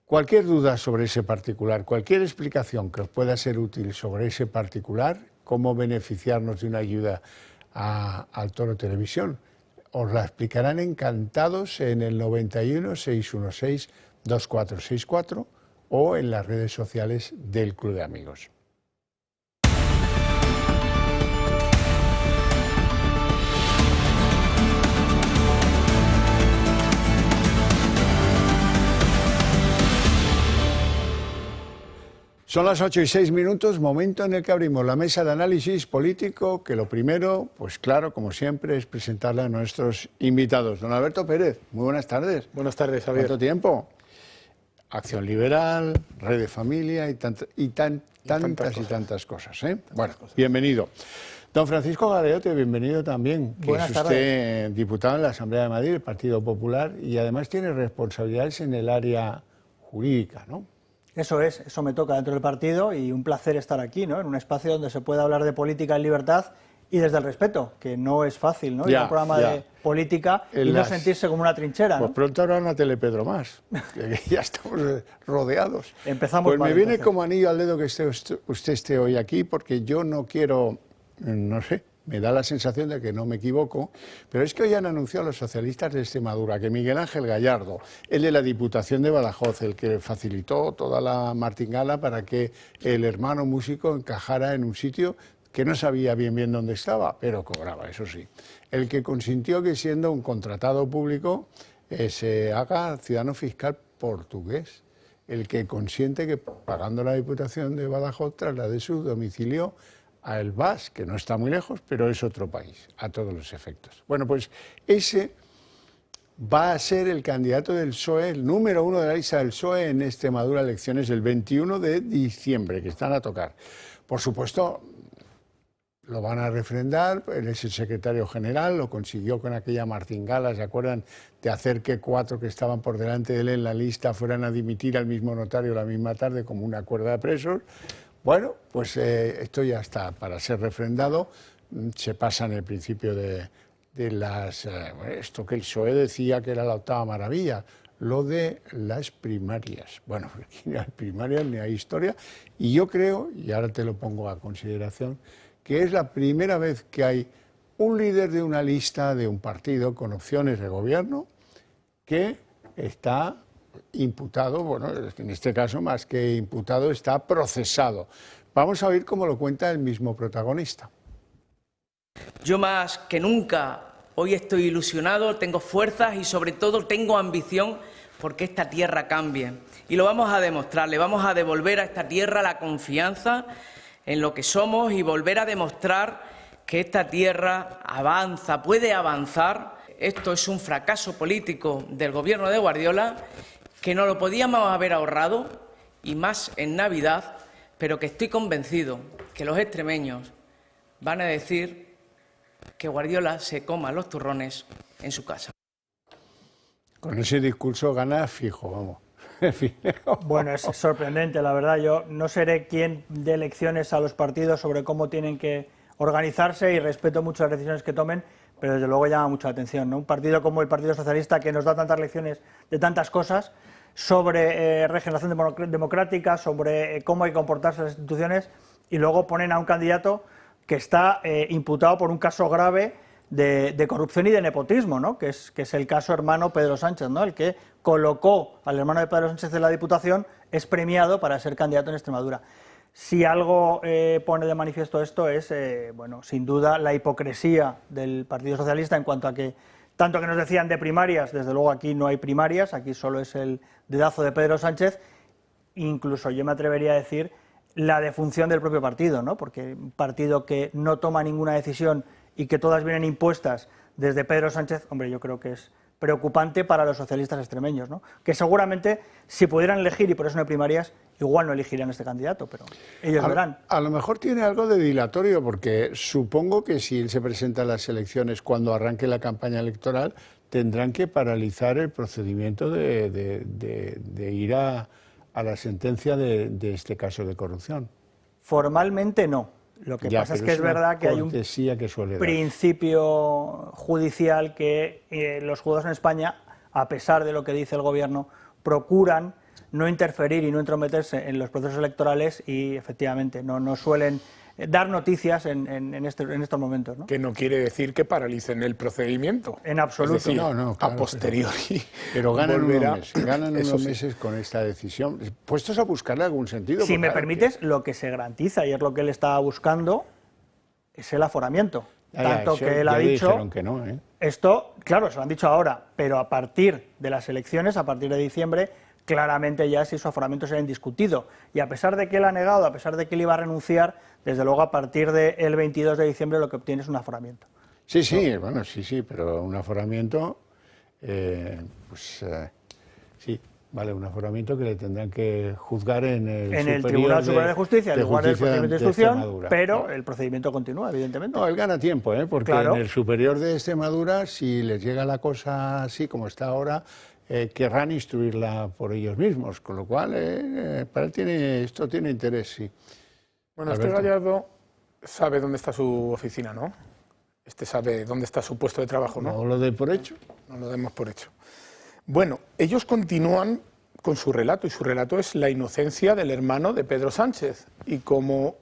Cualquier duda sobre ese particular, cualquier explicación que os pueda ser útil sobre ese particular, cómo beneficiarnos de una ayuda al Toro Televisión, os la explicarán encantados en el 91 616 2464 o en las redes sociales del Club de Amigos. Son las 8:06, momento en el que abrimos la mesa de análisis político, que lo primero, pues claro, como siempre, es presentarle a nuestros invitados. Don Alberto Pérez, muy buenas tardes. Buenas tardes, Javier. ¿Cuánto tiempo? Acción Liberal, Red de Familia y tantas cosas. Bueno, bienvenido. Don Francisco Galeote, bienvenido también, que es usted diputado en la Asamblea de Madrid, del Partido Popular, y además tiene responsabilidades en el área jurídica, ¿no? Eso es, eso me toca dentro del partido y un placer estar aquí, ¿no? En un espacio donde se puede hablar de política en libertad y desde el respeto, que no es fácil, ¿no? Ir a un programa de política y no sentirse como una trinchera, ¿no? Pues pronto habrá una Telepedro más, que ya estamos rodeados. Empezamos. Pues me viene como anillo al dedo que usted esté hoy aquí, porque yo no quiero, no sé, me da la sensación de que no me equivoco, pero es que hoy han anunciado los socialistas de Extremadura que Miguel Ángel Gallardo, el de la Diputación de Badajoz, el que facilitó toda la martingala para que el hermano músico encajara en un sitio que no sabía bien dónde estaba, pero cobraba, eso sí. El que consintió que, siendo un contratado público, se haga ciudadano fiscal portugués. El que consiente que, pagando la Diputación de Badajoz, traslade su domicilio a El Bas, que no está muy lejos, pero es otro país, a todos los efectos. Bueno, pues ese va a ser el candidato del PSOE, el número 1 de la lista del PSOE en Extremadura, elecciones del 21 de diciembre, que están a tocar. Por supuesto, lo van a refrendar, él es el secretario general, lo consiguió con aquella martingala, ¿se acuerdan?, de hacer que 4 que estaban por delante de él en la lista fueran a dimitir al mismo notario la misma tarde como una cuerda de presos. Bueno, pues esto ya está para ser refrendado. Se pasa en el principio de las... esto que el PSOE decía que era la octava maravilla, lo de las primarias. Bueno, ni hay primarias ni hay historia. Y yo creo, y ahora te lo pongo a consideración, que es la primera vez que hay un líder de una lista de un partido con opciones de gobierno que está imputado, bueno, en este caso más que imputado, está procesado. Vamos a oír cómo lo cuenta el mismo protagonista. Yo más que nunca Hoy estoy ilusionado, tengo fuerzas y sobre todo tengo ambición porque esta tierra cambie. Y lo vamos a demostrar, le vamos a devolver a esta tierra la confianza en lo que somos y volver a demostrar que esta tierra avanza, puede avanzar. Esto es un fracaso político del Gobierno de Guardiola que no lo podíamos haber ahorrado y más en Navidad, pero que estoy convencido que los extremeños van a decir que Guardiola se coma los turrones en su casa. Con ese discurso gana fijo, vamos. Bueno, es sorprendente, la verdad. Yo no seré quien dé lecciones a los partidos sobre cómo tienen que organizarse y respeto mucho las decisiones que tomen, pero desde luego llama mucho la atención, ¿no? Un partido como el Partido Socialista, que nos da tantas lecciones de tantas cosas, sobre regeneración democrática, sobre cómo hay que comportarse las instituciones, y luego ponen a un candidato que está imputado por un caso grave de corrupción y de nepotismo, ¿no? que es el caso hermano Pedro Sánchez, ¿no? El que colocó al hermano de Pedro Sánchez en la Diputación es premiado para ser candidato en Extremadura. Si algo pone de manifiesto esto es, bueno, sin duda, la hipocresía del Partido Socialista en cuanto a que, tanto que nos decían de primarias, desde luego aquí no hay primarias, aquí solo es el dedazo de Pedro Sánchez, incluso yo me atrevería a decir la defunción del propio partido, ¿no? Porque un partido que no toma ninguna decisión y que todas vienen impuestas desde Pedro Sánchez, hombre, yo creo que es preocupante para los socialistas extremeños, ¿no? Que seguramente, si pudieran elegir, y por eso no hay primarias, igual no elegirían este candidato, pero ellos verán. A lo mejor tiene algo de dilatorio, porque supongo que si él se presenta a las elecciones cuando arranque la campaña electoral, tendrán que paralizar el procedimiento de ir a la sentencia de este caso de corrupción. Formalmente no. Lo que pasa es que es verdad que hay un principio judicial que los juzgados en España, a pesar de lo que dice el Gobierno, procuran no interferir y no entrometerse en los procesos electorales y, efectivamente, no suelen dar noticias en estos momentos, ¿no? Que no quiere decir que paralicen el procedimiento. En absoluto. Es decir, claro, a posteriori. Pero ganan unos meses con esta decisión. Puestos a buscarle algún sentido. Si me permites, lo que se garantiza, y es lo que él estaba buscando, es el aforamiento. Tanto que él ha dicho que no, esto, claro, se lo han dicho ahora, pero a partir de las elecciones, a partir de diciembre, claramente ya si su aforamiento será indiscutido. Y a pesar de que él ha negado, a pesar de que él iba a renunciar, desde luego a partir del 22 de diciembre lo que obtiene es un aforamiento. Sí, sí, bueno, sí, pero un aforamiento, sí, vale, un aforamiento que le tendrán que juzgar en el Tribunal Superior de Justicia, en lugar del procedimiento de instrucción, pero ¿no? El procedimiento continúa, evidentemente. No, él gana tiempo, porque claro, en el Superior de Extremadura, si les llega la cosa así como está ahora, querrán instruirla por ellos mismos, con lo cual para él esto tiene interés, sí. Bueno, Alberto. Gallardo sabe dónde está su oficina, ¿no? Sabe dónde está su puesto de trabajo, ¿no? No lo dé por hecho. No lo demos por hecho. Bueno, ellos continúan con su relato, y su relato es la inocencia del hermano de Pedro Sánchez. Y como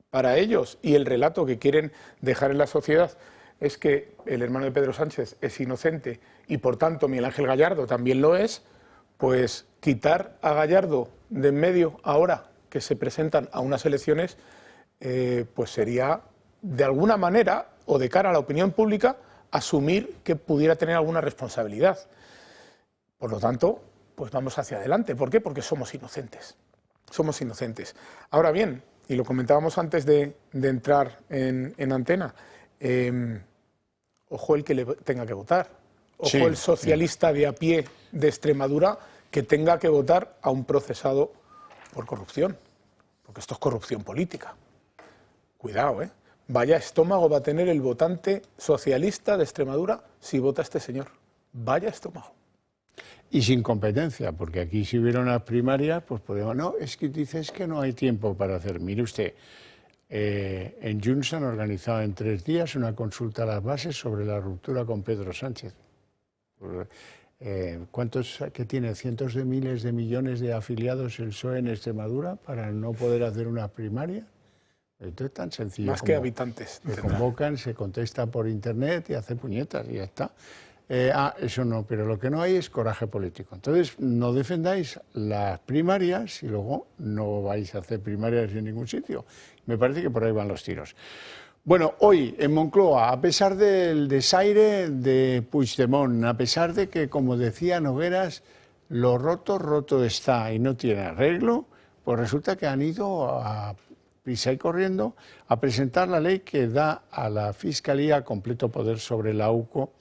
para ellos, y el relato que quieren dejar en la sociedad, es que el hermano de Pedro Sánchez es inocente y por tanto Miguel Ángel Gallardo también lo es, pues quitar a Gallardo de en medio ahora que se presentan a unas elecciones, pues sería de alguna manera, o de cara a la opinión pública, asumir que pudiera tener alguna responsabilidad. Por lo tanto, pues vamos hacia adelante. ¿Por qué? Porque somos inocentes. Somos inocentes. Ahora bien, y lo comentábamos antes de entrar en antena, ojo el que le tenga que votar. Ojo el socialista de a pie de Extremadura que tenga que votar a un procesado por corrupción, porque esto es corrupción política. Cuidado, Vaya estómago va a tener el votante socialista de Extremadura si vota a este señor. Vaya estómago. Y sin competencia, porque aquí si hubiera unas primarias, pues podemos... No, es que dices que no hay tiempo para hacer. Mire usted, en Junts han organizado en 3 días una consulta a las bases sobre la ruptura con Pedro Sánchez. ¿Cuántos que tiene? ¿Cientos de miles de millones de afiliados el PSOE en Extremadura para no poder hacer una primaria? Esto es tan sencillo. Más que habitantes. Se convocan, se contesta por internet y hace puñetas y ya está. Eso no, pero lo que no hay es coraje político. Entonces, no defendáis las primarias y luego no vais a hacer primarias en ningún sitio. Me parece que por ahí van los tiros. Bueno, hoy en Moncloa, a pesar del desaire de Puigdemont, a pesar de que, como decía Nogueras, lo roto está y no tiene arreglo, pues resulta que han ido a prisa y corriendo a presentar la ley que da a la Fiscalía completo poder sobre la UCO,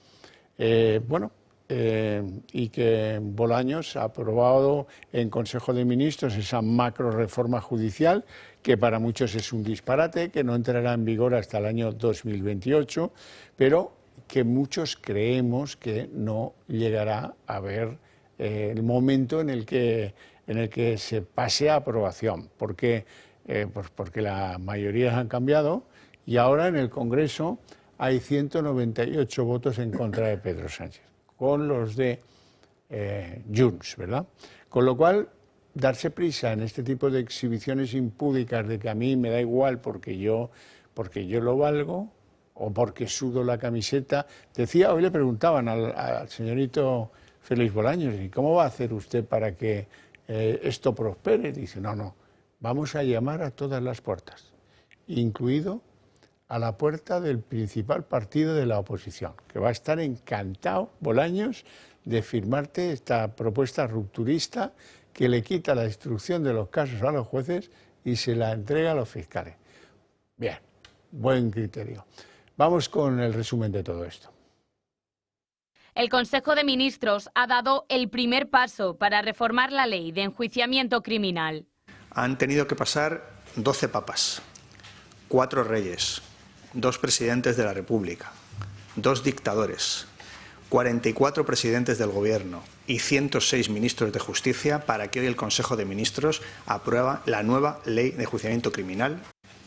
y que Bolaños ha aprobado en Consejo de Ministros esa macro reforma judicial, que para muchos es un disparate, que no entrará en vigor hasta el año 2028, pero que muchos creemos que no llegará a haber el momento en el que se pase a aprobación, porque las mayorías han cambiado y ahora en el Congreso hay 198 votos en contra de Pedro Sánchez, con los de Junts, ¿verdad? Con lo cual, darse prisa en este tipo de exhibiciones impúdicas de que a mí me da igual porque yo lo valgo o porque sudo la camiseta. Decía, hoy le preguntaban al señorito Félix Bolaños, ¿y cómo va a hacer usted para que esto prospere? Dice, no, vamos a llamar a todas las puertas, incluido a la puerta del principal partido de la oposición, que va a estar encantado, Bolaños, de firmarte esta propuesta rupturista que le quita la instrucción de los casos a los jueces y se la entrega a los fiscales. Bien, buen criterio. Vamos con el resumen de todo esto. El Consejo de Ministros ha dado el primer paso para reformar la ley de enjuiciamiento criminal. Han tenido que pasar 12 papas, 4 reyes, 2 presidentes de la República, 2 dictadores, 44 presidentes del Gobierno y 106 ministros de Justicia para que hoy el Consejo de Ministros apruebe la nueva ley de enjuiciamiento criminal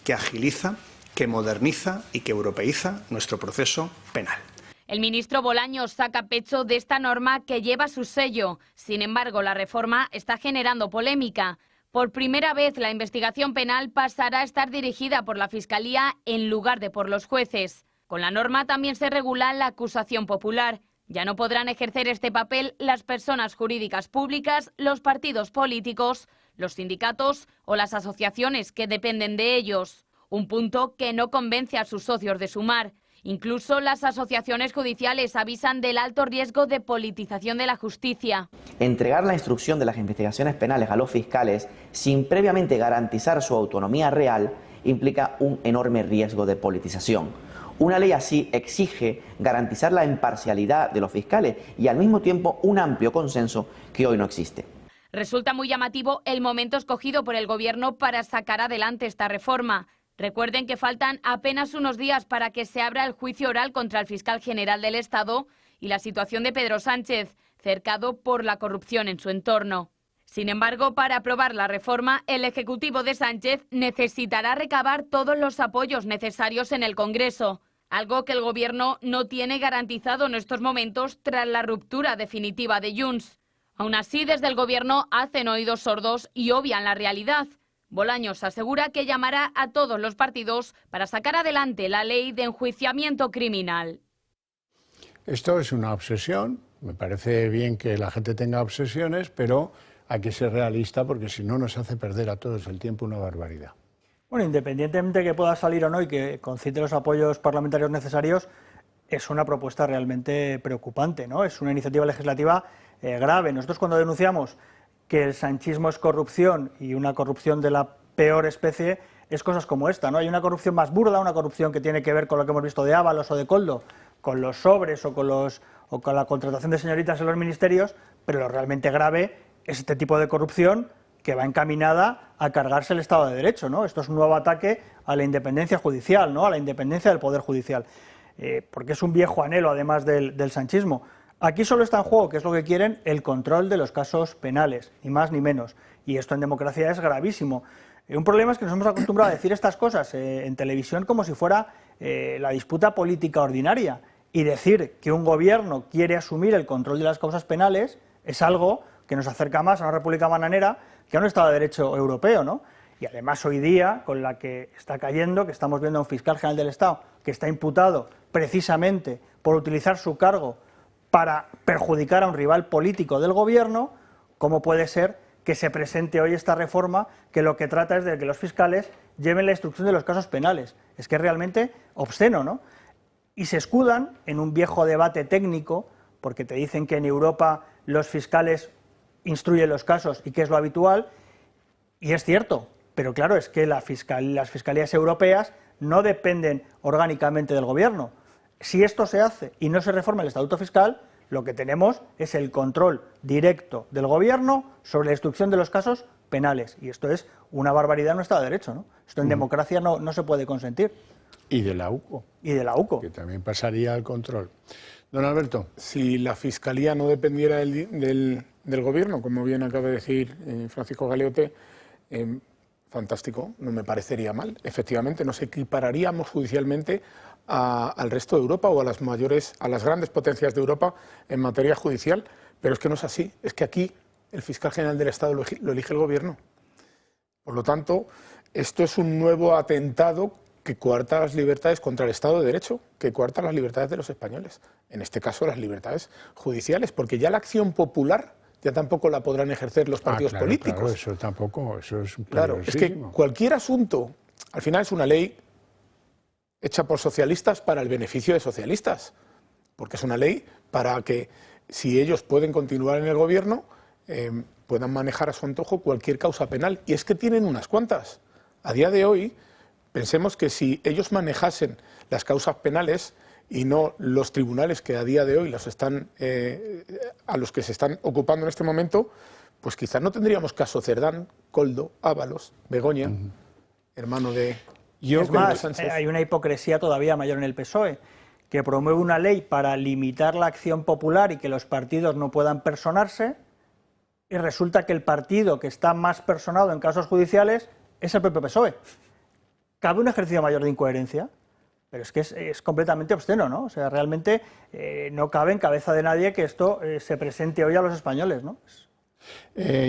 que agiliza, que moderniza y que europeiza nuestro proceso penal. El ministro Bolaños saca pecho de esta norma que lleva su sello. Sin embargo, la reforma está generando polémica. Por primera vez, la investigación penal pasará a estar dirigida por la Fiscalía en lugar de por los jueces. Con la norma también se regula la acusación popular. Ya no podrán ejercer este papel las personas jurídicas públicas, los partidos políticos, los sindicatos o las asociaciones que dependen de ellos. Un punto que no convence a sus socios de Sumar. Incluso las asociaciones judiciales avisan del alto riesgo de politización de la justicia. Entregar la instrucción de las investigaciones penales a los fiscales sin previamente garantizar su autonomía real implica un enorme riesgo de politización. Una ley así exige garantizar la imparcialidad de los fiscales y al mismo tiempo un amplio consenso que hoy no existe. Resulta muy llamativo el momento escogido por el Gobierno para sacar adelante esta reforma. Recuerden que faltan apenas unos días para que se abra el juicio oral contra el fiscal general del Estado y la situación de Pedro Sánchez, cercado por la corrupción en su entorno. Sin embargo, para aprobar la reforma, el Ejecutivo de Sánchez necesitará recabar todos los apoyos necesarios en el Congreso, algo que el Gobierno no tiene garantizado en estos momentos tras la ruptura definitiva de Junts. Aún así, desde el Gobierno hacen oídos sordos y obvian la realidad. Bolaños asegura que llamará a todos los partidos para sacar adelante la ley de enjuiciamiento criminal. Esto es una obsesión. Me parece bien que la gente tenga obsesiones, pero hay que ser realista porque si no nos hace perder a todos el tiempo una barbaridad. Bueno, independientemente de que pueda salir o no y que concite los apoyos parlamentarios necesarios, es una propuesta realmente preocupante, ¿no? Es una iniciativa legislativa grave. Nosotros cuando denunciamos que el sanchismo es corrupción y una corrupción de la peor especie, es cosas como esta, ¿no? Hay una corrupción más burda, una corrupción que tiene que ver con lo que hemos visto de Ábalos o de Koldo, con los sobres o con la contratación de señoritas en los ministerios, pero lo realmente grave es este tipo de corrupción que va encaminada a cargarse el Estado de Derecho, ¿no? Esto es un nuevo ataque a la independencia judicial, ¿no? A la independencia del Poder Judicial, porque es un viejo anhelo, además del sanchismo. Aquí solo está en juego, que es lo que quieren, el control de los casos penales, ni más ni menos. Y esto en democracia es gravísimo. Un problema es que nos hemos acostumbrado a decir estas cosas en televisión como si fuera la disputa política ordinaria. Y decir que un gobierno quiere asumir el control de las causas penales es algo que nos acerca más a una república bananera que a un Estado de Derecho europeo, ¿no? Y además hoy día, con la que está cayendo, que estamos viendo a un fiscal general del Estado que está imputado precisamente por utilizar su cargo para perjudicar a un rival político del gobierno, ¿cómo puede ser que se presente hoy esta reforma, que lo que trata es de que los fiscales lleven la instrucción de los casos penales. Es que es realmente obsceno, ¿no? Y se escudan en un viejo debate técnico, porque te dicen que en Europa los fiscales instruyen los casos y que es lo habitual, y es cierto, pero claro, es que las fiscalías europeas no dependen orgánicamente del gobierno. Si esto se hace y no se reforma el estatuto fiscal, lo que tenemos es el control directo del gobierno sobre la instrucción de los casos penales, y esto es una barbaridad en un Estado de Derecho, ¿no? Esto en democracia no se puede consentir. Y de la UCO. Y de la UCO. Que también pasaría al control. Don Alberto. Si la Fiscalía no dependiera del gobierno, como bien acaba de decir Francisco Galeote, fantástico, no me parecería mal. Efectivamente, nos equipararíamos judicialmente al resto de Europa o a las grandes potencias de Europa en materia judicial, pero es que no es así. Es que aquí el fiscal general del Estado lo elige el gobierno. Por lo tanto, esto es un nuevo atentado que coarta las libertades contra el Estado de Derecho, que coarta las libertades de los españoles, en este caso las libertades judiciales, porque ya la acción popular ya tampoco la podrán ejercer los partidos políticos. Claro, eso tampoco, eso es claro, es que cualquier asunto, al final es una ley hecha por socialistas para el beneficio de socialistas, porque es una ley para que, si ellos pueden continuar en el gobierno, puedan manejar a su antojo cualquier causa penal, y es que tienen unas cuantas. A día de hoy, pensemos que si ellos manejasen las causas penales y no los tribunales que a día de hoy a los que se están ocupando en este momento, pues quizás no tendríamos caso Cerdán, Koldo, Ábalos, Begoña, hermano de Pedro Sánchez. Hay una hipocresía todavía mayor en el PSOE, que promueve una ley para limitar la acción popular y que los partidos no puedan personarse, y resulta que el partido que está más personado en casos judiciales es el propio PSOE. ¿Cabe un ejercicio mayor de incoherencia? Pero es que es completamente obsceno, ¿no? O sea, realmente no cabe en cabeza de nadie que esto se presente hoy a los españoles, ¿no?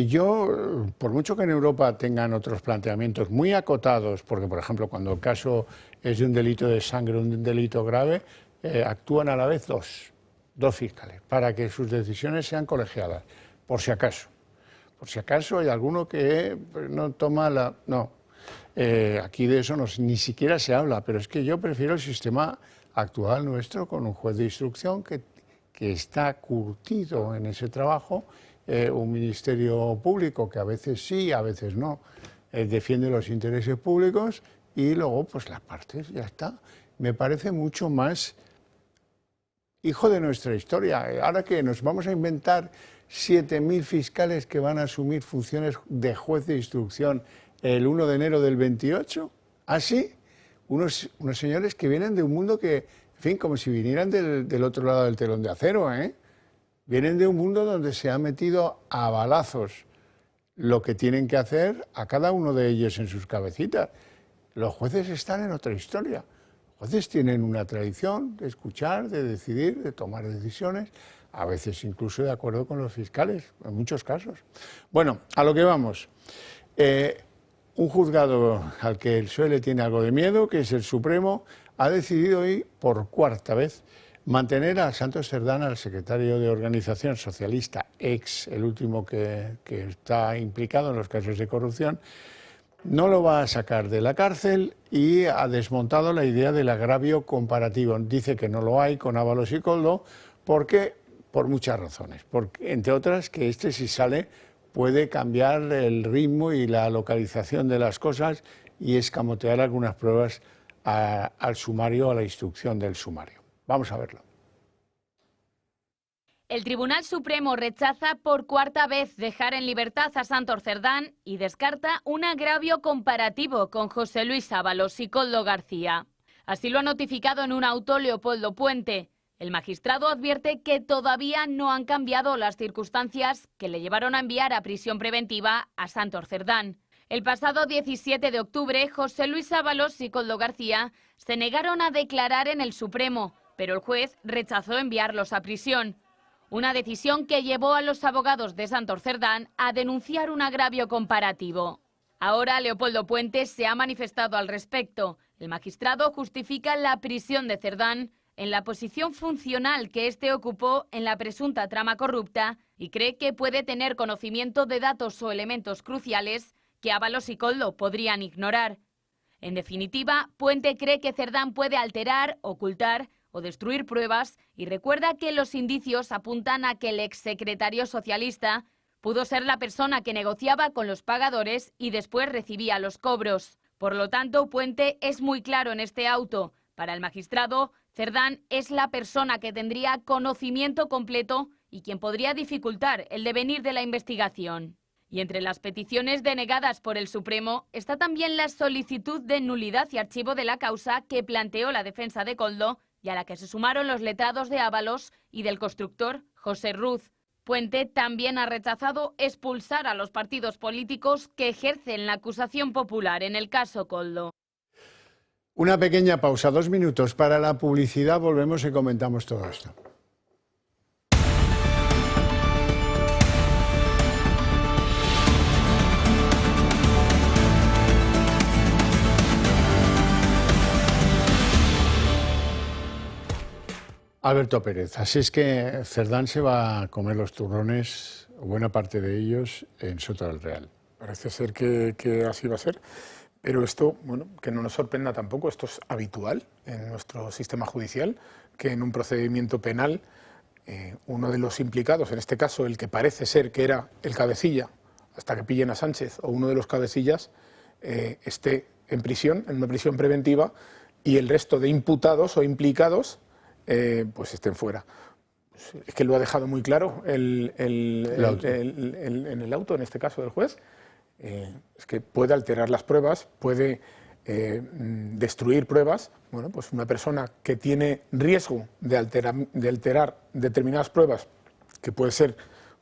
Yo, por mucho que en Europa tengan otros planteamientos muy acotados, porque, por ejemplo, cuando el caso es de un delito de sangre, un delito grave, actúan a la vez dos fiscales, para que sus decisiones sean colegiadas, por si acaso. Por si acaso hay alguno que no toma la... No. Aquí de eso ni siquiera se habla, pero es que yo prefiero el sistema actual nuestro, con un juez de instrucción que está curtido en ese trabajo, un ministerio público que a veces sí, a veces no, defiende los intereses públicos, y luego pues las partes, ya está. Me parece mucho más hijo de nuestra historia. Ahora que nos vamos a inventar 7.000 fiscales que van a asumir funciones de juez de instrucción el 1 de enero del 28, así, unos señores que vienen de un mundo que, en fin, como si vinieran del otro lado del telón de acero, ¿eh? Vienen de un mundo donde se ha metido a balazos lo que tienen que hacer a cada uno de ellos en sus cabecitas. Los jueces están en otra historia. Los jueces tienen una tradición de escuchar, de decidir, de tomar decisiones, a veces incluso de acuerdo con los fiscales, en muchos casos. Bueno, a lo que vamos. Un juzgado al que el PSOE le tiene algo de miedo, que es el Supremo, ha decidido hoy, por cuarta vez, mantener a Santos Cerdán, al secretario de Organización Socialista, el último que está implicado en los casos de corrupción. No lo va a sacar de la cárcel y ha desmontado la idea del agravio comparativo. Dice que no lo hay con Ábalos y Koldo, porque, por muchas razones, porque, entre otras, que si sale puede cambiar el ritmo y la localización de las cosas y escamotear algunas pruebas al sumario, a la instrucción del sumario. Vamos a verlo. El Tribunal Supremo rechaza por cuarta vez dejar en libertad a Santos Cerdán y descarta un agravio comparativo con José Luis Ábalos y Koldo García. Así lo ha notificado en un auto Leopoldo Puente. El magistrado advierte que todavía no han cambiado las circunstancias que le llevaron a enviar a prisión preventiva a Santos Cerdán. El pasado 17 de octubre, José Luis Ábalos y Koldo García se negaron a declarar en el Supremo, pero el juez rechazó enviarlos a prisión. Una decisión que llevó a los abogados de Santos Cerdán a denunciar un agravio comparativo. Ahora Leopoldo Puente se ha manifestado al respecto. El magistrado justifica la prisión de Cerdán en la posición funcional que éste ocupó en la presunta trama corrupta y cree que puede tener conocimiento de datos o elementos cruciales que Ábalos y Koldo podrían ignorar. En definitiva, Puente cree que Cerdán puede alterar, ocultar o destruir pruebas y recuerda que los indicios apuntan a que el exsecretario socialista pudo ser la persona que negociaba con los pagadores y después recibía los cobros. Por lo tanto, Puente es muy claro en este auto. Para el magistrado, Cerdán es la persona que tendría conocimiento completo y quien podría dificultar el devenir de la investigación. Y entre las peticiones denegadas por el Supremo está también la solicitud de nulidad y archivo de la causa que planteó la defensa de Koldo y a la que se sumaron los letrados de Ábalos y del constructor José Ruz. Puente también ha rechazado expulsar a los partidos políticos que ejercen la acusación popular en el caso Koldo. Una pequeña pausa, 2 minutos para la publicidad, volvemos y comentamos todo esto. Alberto Pérez, así es que Cerdán se va a comer los turrones, o buena parte de ellos, en Soto del Real. Parece ser que así va a ser, pero esto, bueno, que no nos sorprenda tampoco, esto es habitual en nuestro sistema judicial, que en un procedimiento penal uno de los implicados, en este caso el que parece ser que era el cabecilla, hasta que pillen a Sánchez, o uno de los cabecillas, esté en prisión, en una prisión preventiva, y el resto de imputados o implicados pues estén fuera. Es que lo ha dejado muy claro en el auto, en este caso del juez. Es que puede alterar las pruebas, puede destruir pruebas. Bueno, pues una persona que tiene riesgo de alterar determinadas pruebas que pueden ser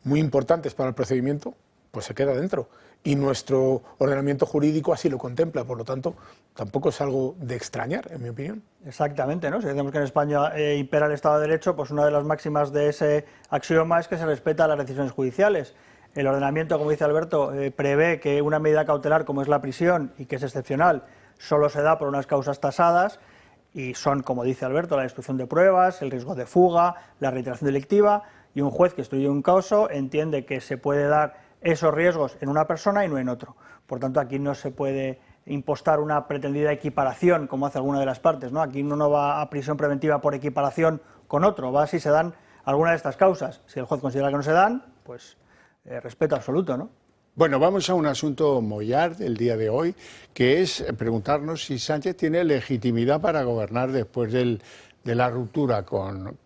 muy importantes para el procedimiento, pues se queda dentro. Y nuestro ordenamiento jurídico así lo contempla, por lo tanto, tampoco es algo de extrañar, en mi opinión. Exactamente, ¿no? Si decimos que en España impera el Estado de Derecho, pues una de las máximas de ese axioma es que se respeta las decisiones judiciales. El ordenamiento, como dice Alberto, prevé que una medida cautelar como es la prisión y que es excepcional, solo se da por unas causas tasadas y son, como dice Alberto, la destrucción de pruebas, el riesgo de fuga, la reiteración delictiva, y un juez que instruye un caso entiende que se puede dar esos riesgos en una persona y no en otro. Por tanto, aquí no se puede impostar una pretendida equiparación, como hace alguna de las partes, ¿no? Aquí uno no va a prisión preventiva por equiparación con otro, va si se dan alguna de estas causas. Si el juez considera que no se dan, pues respeto absoluto, ¿no? Bueno, vamos a un asunto mollar del día de hoy, que es preguntarnos si Sánchez tiene legitimidad para gobernar después de la ruptura con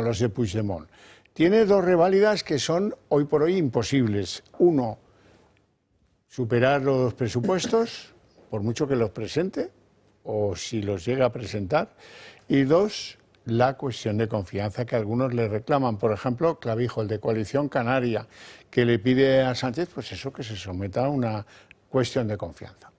los de Puigdemont. Tiene 2 reválidas que son hoy por hoy imposibles. 1, superar los presupuestos, por mucho que los presente, o si los llega a presentar. Y 2, la cuestión de confianza que algunos le reclaman. Por ejemplo, Clavijo, el de Coalición Canaria, que le pide a Sánchez, pues eso, que se someta a una cuestión de confianza.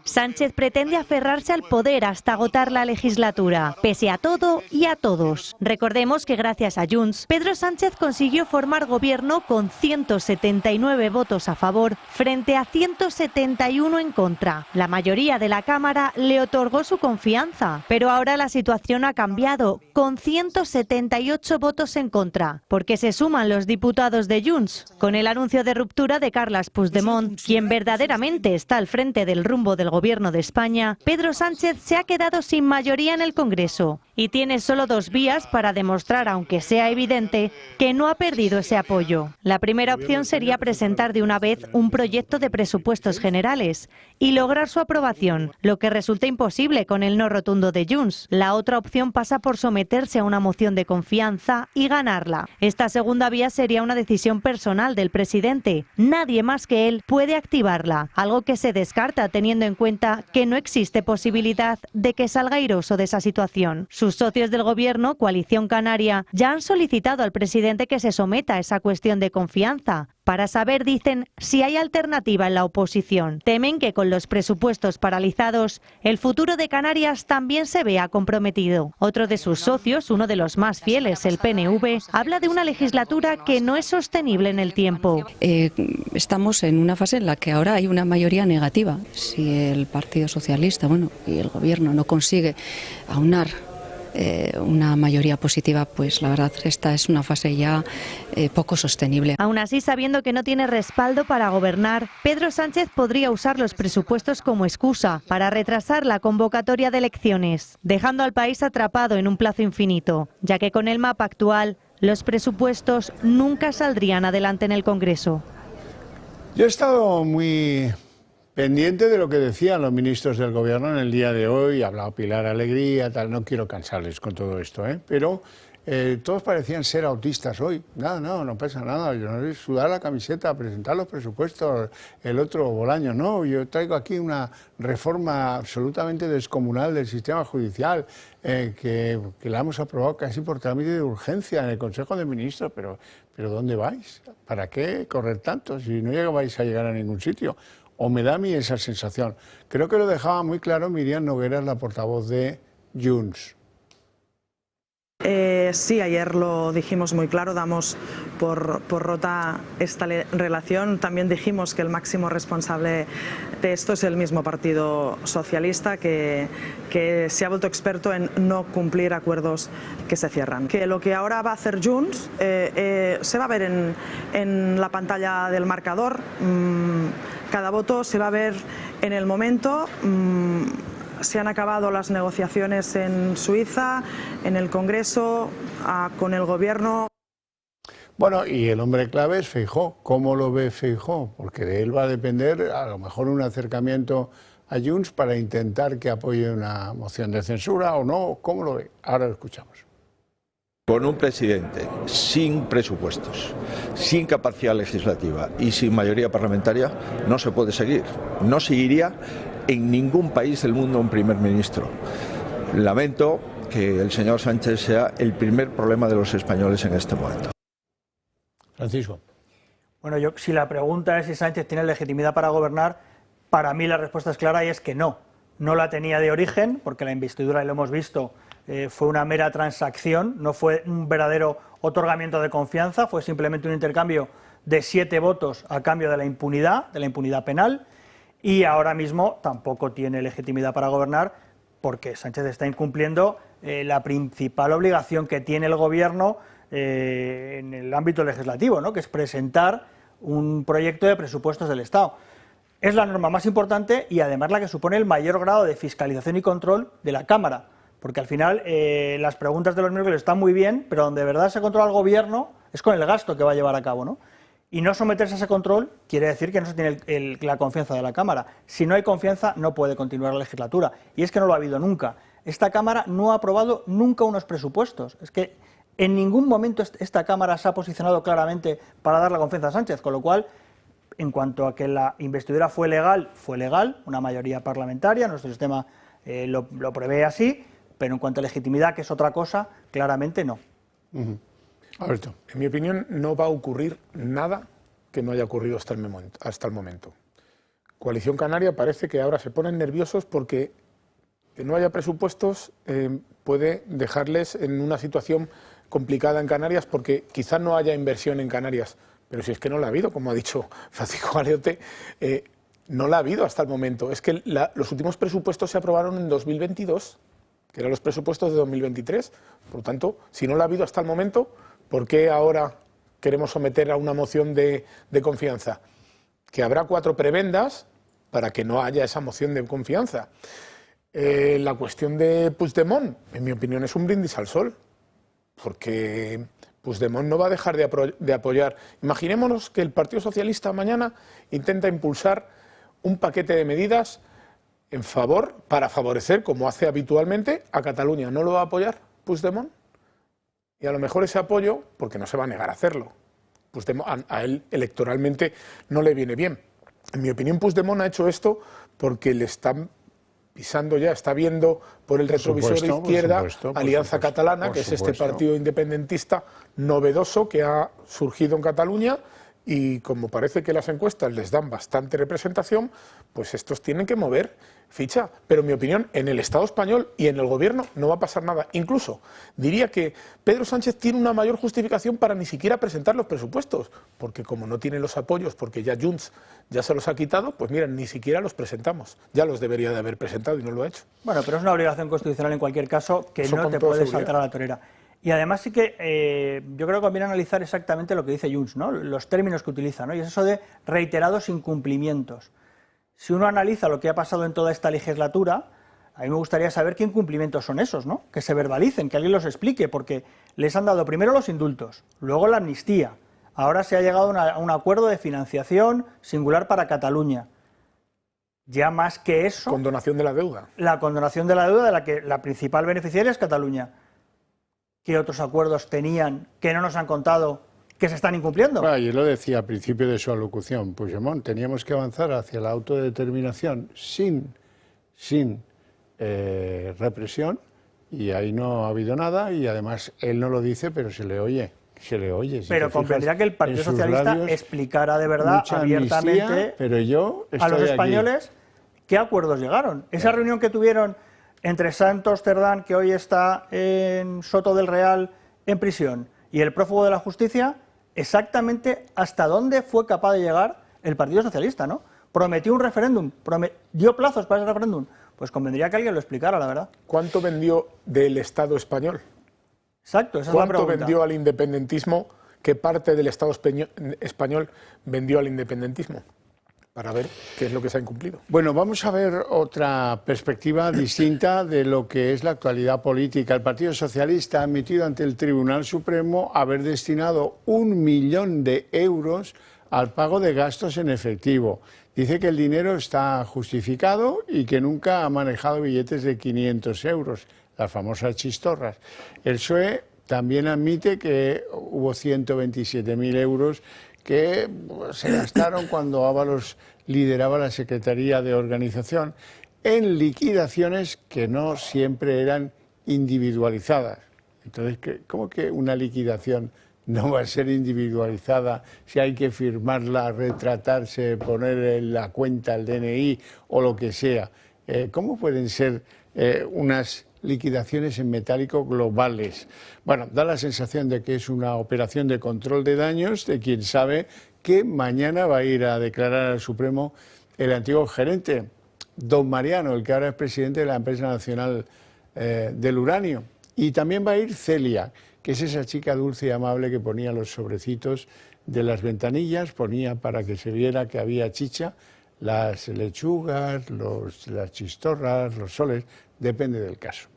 Sánchez pretende aferrarse al poder hasta agotar la legislatura, pese a todo y a todos. Recordemos que gracias a Junts, Pedro Sánchez consiguió formar gobierno con 179 votos a favor frente a 171 en contra. La mayoría de la Cámara le otorgó su confianza, pero ahora la situación ha cambiado, con 178 votos en contra, porque se suman los diputados de Junts, con el anuncio de ruptura de Carles Puigdemont, quien verdaderamente está al frente del rumbo del Gobierno de España. Pedro Sánchez se ha quedado sin mayoría en el Congreso y tiene solo 2 vías para demostrar, aunque sea evidente, que no ha perdido ese apoyo. La primera opción sería presentar de una vez un proyecto de presupuestos generales y lograr su aprobación, lo que resulta imposible con el no rotundo de Junts. La otra opción pasa por someterse a una moción de confianza y ganarla. Esta segunda vía sería una decisión personal del presidente. Nadie más que él puede activarla, algo que se descarta teniendo en cuenta que no existe posibilidad de que salga airoso de esa situación. Sus socios del Gobierno, Coalición Canaria, ya han solicitado al presidente que se someta a esa cuestión de confianza, para saber, dicen, si hay alternativa en la oposición. Temen que con los presupuestos paralizados, el futuro de Canarias también se vea comprometido. Otro de sus socios, uno de los más fieles, el PNV, habla de una legislatura que no es sostenible en el tiempo. Estamos en una fase en la que ahora hay una mayoría negativa. Si el Partido Socialista, y el Gobierno no consigue aunar una mayoría positiva, pues la verdad esta es una fase ya poco sostenible. Aún así, sabiendo que no tiene respaldo para gobernar, Pedro Sánchez podría usar los presupuestos como excusa para retrasar la convocatoria de elecciones, dejando al país atrapado en un plazo infinito, ya que con el mapa actual los presupuestos nunca saldrían adelante en el Congreso. Yo he estado muy pendiente de lo que decían los ministros del Gobierno en el día de hoy, ha hablado Pilar Alegría, tal, no quiero cansarles con todo esto, pero todos parecían ser autistas hoy. No pasa nada, yo no voy a sudar la camiseta, presentar los presupuestos, el otro Bolaño, no, yo traigo aquí una reforma absolutamente descomunal del sistema judicial que la hemos aprobado casi por trámite de urgencia en el Consejo de Ministros, pero ¿dónde vais? ¿Para qué correr tanto si no vais a llegar a ningún sitio? O me da a mí esa sensación. Creo que lo dejaba muy claro Míriam Nogueras, la portavoz de Junts. Sí, ayer lo dijimos muy claro, damos por rota esta relación. También dijimos que el máximo responsable de esto es el mismo Partido Socialista, que se ha vuelto experto en no cumplir acuerdos que se cierran. Que lo que ahora va a hacer Junts se va a ver en la pantalla del marcador. Cada voto se va a ver en el momento. Se han acabado las negociaciones en Suiza, en el Congreso, con el Gobierno. Bueno, y el hombre clave es Feijóo. ¿Cómo lo ve Feijóo? Porque de él va a depender a lo mejor un acercamiento a Junts para intentar que apoye una moción de censura o no. ¿Cómo lo ve? Ahora lo escuchamos. Con un presidente sin presupuestos, sin capacidad legislativa y sin mayoría parlamentaria no se puede seguir. No seguiría en ningún país del mundo un primer ministro. Lamento que el señor Sánchez sea el primer problema de los españoles en este momento. Francisco. Bueno, si la pregunta es si Sánchez tiene legitimidad para gobernar, para mí la respuesta es clara y es que no. No la tenía de origen, porque la investidura, y lo hemos visto, fue una mera transacción, no fue un verdadero otorgamiento de confianza, fue simplemente un intercambio de 7 votos a cambio de la impunidad penal. Y ahora mismo tampoco tiene legitimidad para gobernar porque Sánchez está incumpliendo la principal obligación que tiene el Gobierno en el ámbito legislativo, ¿no? Que es presentar un proyecto de presupuestos del Estado. Es la norma más importante y además la que supone el mayor grado de fiscalización y control de la Cámara, porque al final las preguntas de los miércoles están muy bien, pero donde de verdad se controla el Gobierno es con el gasto que va a llevar a cabo, ¿no? Y no someterse a ese control quiere decir que no se tiene la confianza de la Cámara. Si no hay confianza, no puede continuar la legislatura. Y es que no lo ha habido nunca. Esta Cámara no ha aprobado nunca unos presupuestos. Es que en ningún momento esta Cámara se ha posicionado claramente para dar la confianza a Sánchez. Con lo cual, en cuanto a que la investidura fue legal, una mayoría parlamentaria, nuestro sistema lo prevé así, pero en cuanto a legitimidad, que es otra cosa, claramente no. Alberto. En mi opinión, no va a ocurrir nada que no haya ocurrido hasta el momento. Coalición Canaria parece que ahora se ponen nerviosos porque que no haya presupuestos puede dejarles en una situación complicada en Canarias porque quizás no haya inversión en Canarias. Pero si es que no la ha habido, como ha dicho Francisco Galeote, no la ha habido hasta el momento. Es que los últimos presupuestos se aprobaron en 2022, que eran los presupuestos de 2023. Por lo tanto, si no la ha habido hasta el momento, ¿por qué ahora queremos someter a una moción de confianza? Que habrá 4 prebendas para que no haya esa moción de confianza. La cuestión de Puigdemont, en mi opinión, es un brindis al sol, porque Puigdemont no va a dejar de apoyar. Imaginémonos que el Partido Socialista mañana intenta impulsar un paquete de medidas para favorecer, como hace habitualmente, a Cataluña. ¿No lo va a apoyar Puigdemont? Y a lo mejor ese apoyo, porque no se va a negar a hacerlo, Puigdemont, a él electoralmente no le viene bien. En mi opinión, Puigdemont ha hecho esto porque le están pisando ya, está viendo por el retrovisor de izquierda Alianza Catalana, que es este partido independentista novedoso que ha surgido en Cataluña y como parece que las encuestas les dan bastante representación, pues estos tienen que mover ficha. Pero en mi opinión, en el Estado español y en el Gobierno no va a pasar nada. Incluso diría que Pedro Sánchez tiene una mayor justificación para ni siquiera presentar los presupuestos, porque como no tiene los apoyos, porque ya Junts ya se los ha quitado, pues miren, ni siquiera los presentamos. Ya los debería de haber presentado y no lo ha hecho. Bueno, pero es una obligación constitucional en cualquier caso que Eso no te puedes saltar a la torera. Y además sí que yo creo que conviene analizar exactamente lo que dice Junts, ¿no? Los términos que utiliza, ¿no? Y es eso de reiterados incumplimientos. Si uno analiza lo que ha pasado en toda esta legislatura, a mí me gustaría saber qué incumplimientos son esos, ¿no? Que se verbalicen, que alguien los explique, porque les han dado primero los indultos, luego la amnistía, ahora se ha llegado a un acuerdo de financiación singular para Cataluña. Ya más que eso... Condonación de la deuda. La condonación de la deuda de la que la principal beneficiaria es Cataluña. ¿Qué otros acuerdos tenían que no nos han contado que se están incumpliendo? Yo lo decía al principio de su alocución, Puigdemont, teníamos que avanzar hacia la autodeterminación sin represión, y ahí no ha habido nada, y además él no lo dice, pero se le oye. Pero convendría que el Partido Socialista explicara de verdad abiertamente a los españoles qué acuerdos llegaron. Esa reunión que tuvieron entre Santos Cerdán, que hoy está en Soto del Real en prisión, y el prófugo de la justicia, exactamente hasta dónde fue capaz de llegar el Partido Socialista, ¿no? Prometió un referéndum, dio plazos para ese referéndum. Pues convendría que alguien lo explicara, la verdad. ¿Cuánto vendió del Estado español? Exacto, esa es la pregunta. ¿Cuánto vendió al independentismo? ¿Qué parte del Estado español vendió al independentismo? Para ver qué es lo que se ha incumplido. Bueno, vamos a ver otra perspectiva distinta de lo que es la actualidad política. El Partido Socialista ha admitido ante el Tribunal Supremo haber destinado 1 millón de euros al pago de gastos en efectivo. Dice que el dinero está justificado y que nunca ha manejado billetes de 500 euros, las famosas chistorras. El PSOE también admite que hubo 127.000 euros que se gastaron cuando Ábalos lideraba la Secretaría de Organización en liquidaciones que no siempre eran individualizadas. Entonces, ¿cómo que una liquidación no va a ser individualizada si hay que firmarla, retratarse, poner en la cuenta el DNI o lo que sea? ¿Cómo pueden ser unas liquidaciones en metálico globales? Bueno, da la sensación de que es una operación de control de daños de quien sabe que mañana va a ir a declarar al Supremo el antiguo gerente, don Mariano, el que ahora es presidente de la Empresa Nacional del Uranio. Y también va a ir Celia, que es esa chica dulce y amable que ponía los sobrecitos de las ventanillas, ponía para que se viera que había chicha, las lechugas, las chistorras, los soles, depende del caso.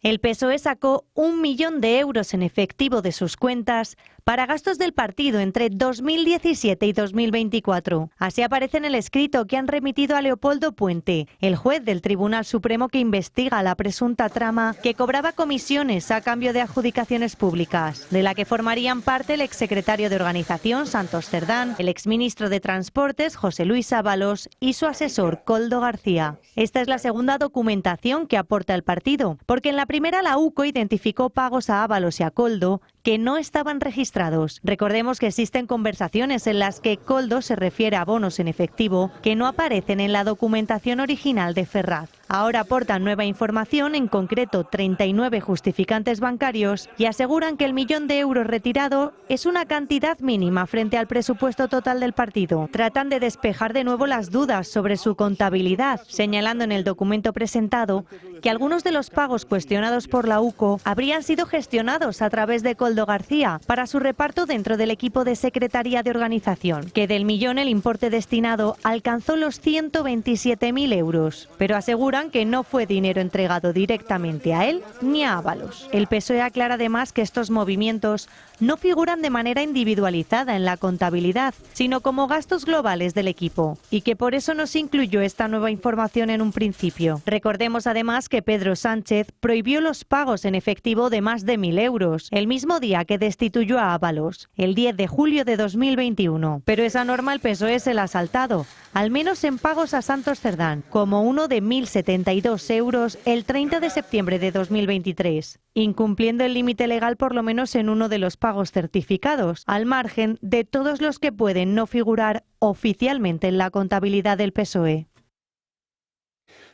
El PSOE sacó 1 millón de euros en efectivo de sus cuentas para gastos del partido entre 2017 y 2024. Así aparece en el escrito que han remitido a Leopoldo Puente, el juez del Tribunal Supremo que investiga la presunta trama que cobraba comisiones a cambio de adjudicaciones públicas, de la que formarían parte el exsecretario de Organización, Santos Cerdán, el exministro de Transportes, José Luis Ábalos, y su asesor, Koldo García. Esta es la segunda documentación que aporta el partido, porque en la primera la UCO identificó pagos a Ábalos y a Koldo que no estaban registrados. Recordemos que existen conversaciones en las que Koldo se refiere a bonos en efectivo que no aparecen en la documentación original de Ferraz. Ahora aportan nueva información, en concreto 39 justificantes bancarios, y aseguran que el 1 millón de euros retirado es una cantidad mínima frente al presupuesto total del partido. Tratan de despejar de nuevo las dudas sobre su contabilidad, señalando en el documento presentado que algunos de los pagos cuestionados por la UCO habrían sido gestionados a través de Koldo García para su reparto dentro del equipo de Secretaría de Organización, que del millón el importe destinado alcanzó los 127.000 euros, pero aseguran que no fue dinero entregado directamente a él ni a Ábalos. El PSOE aclara además que estos movimientos no figuran de manera individualizada en la contabilidad, sino como gastos globales del equipo, y que por eso no se incluyó esta nueva información en un principio. Recordemos además que Pedro Sánchez prohibió los pagos en efectivo de más de 1.000 euros. El mismo día que destituyó a Ábalos, el 10 de julio de 2021. Pero esa norma el PSOE se la ha saltado, al menos en pagos a Santos Cerdán, como uno de 1.072 euros el 30 de septiembre de 2023, incumpliendo el límite legal por lo menos en uno de los pagos certificados, al margen de todos los que pueden no figurar oficialmente en la contabilidad del PSOE.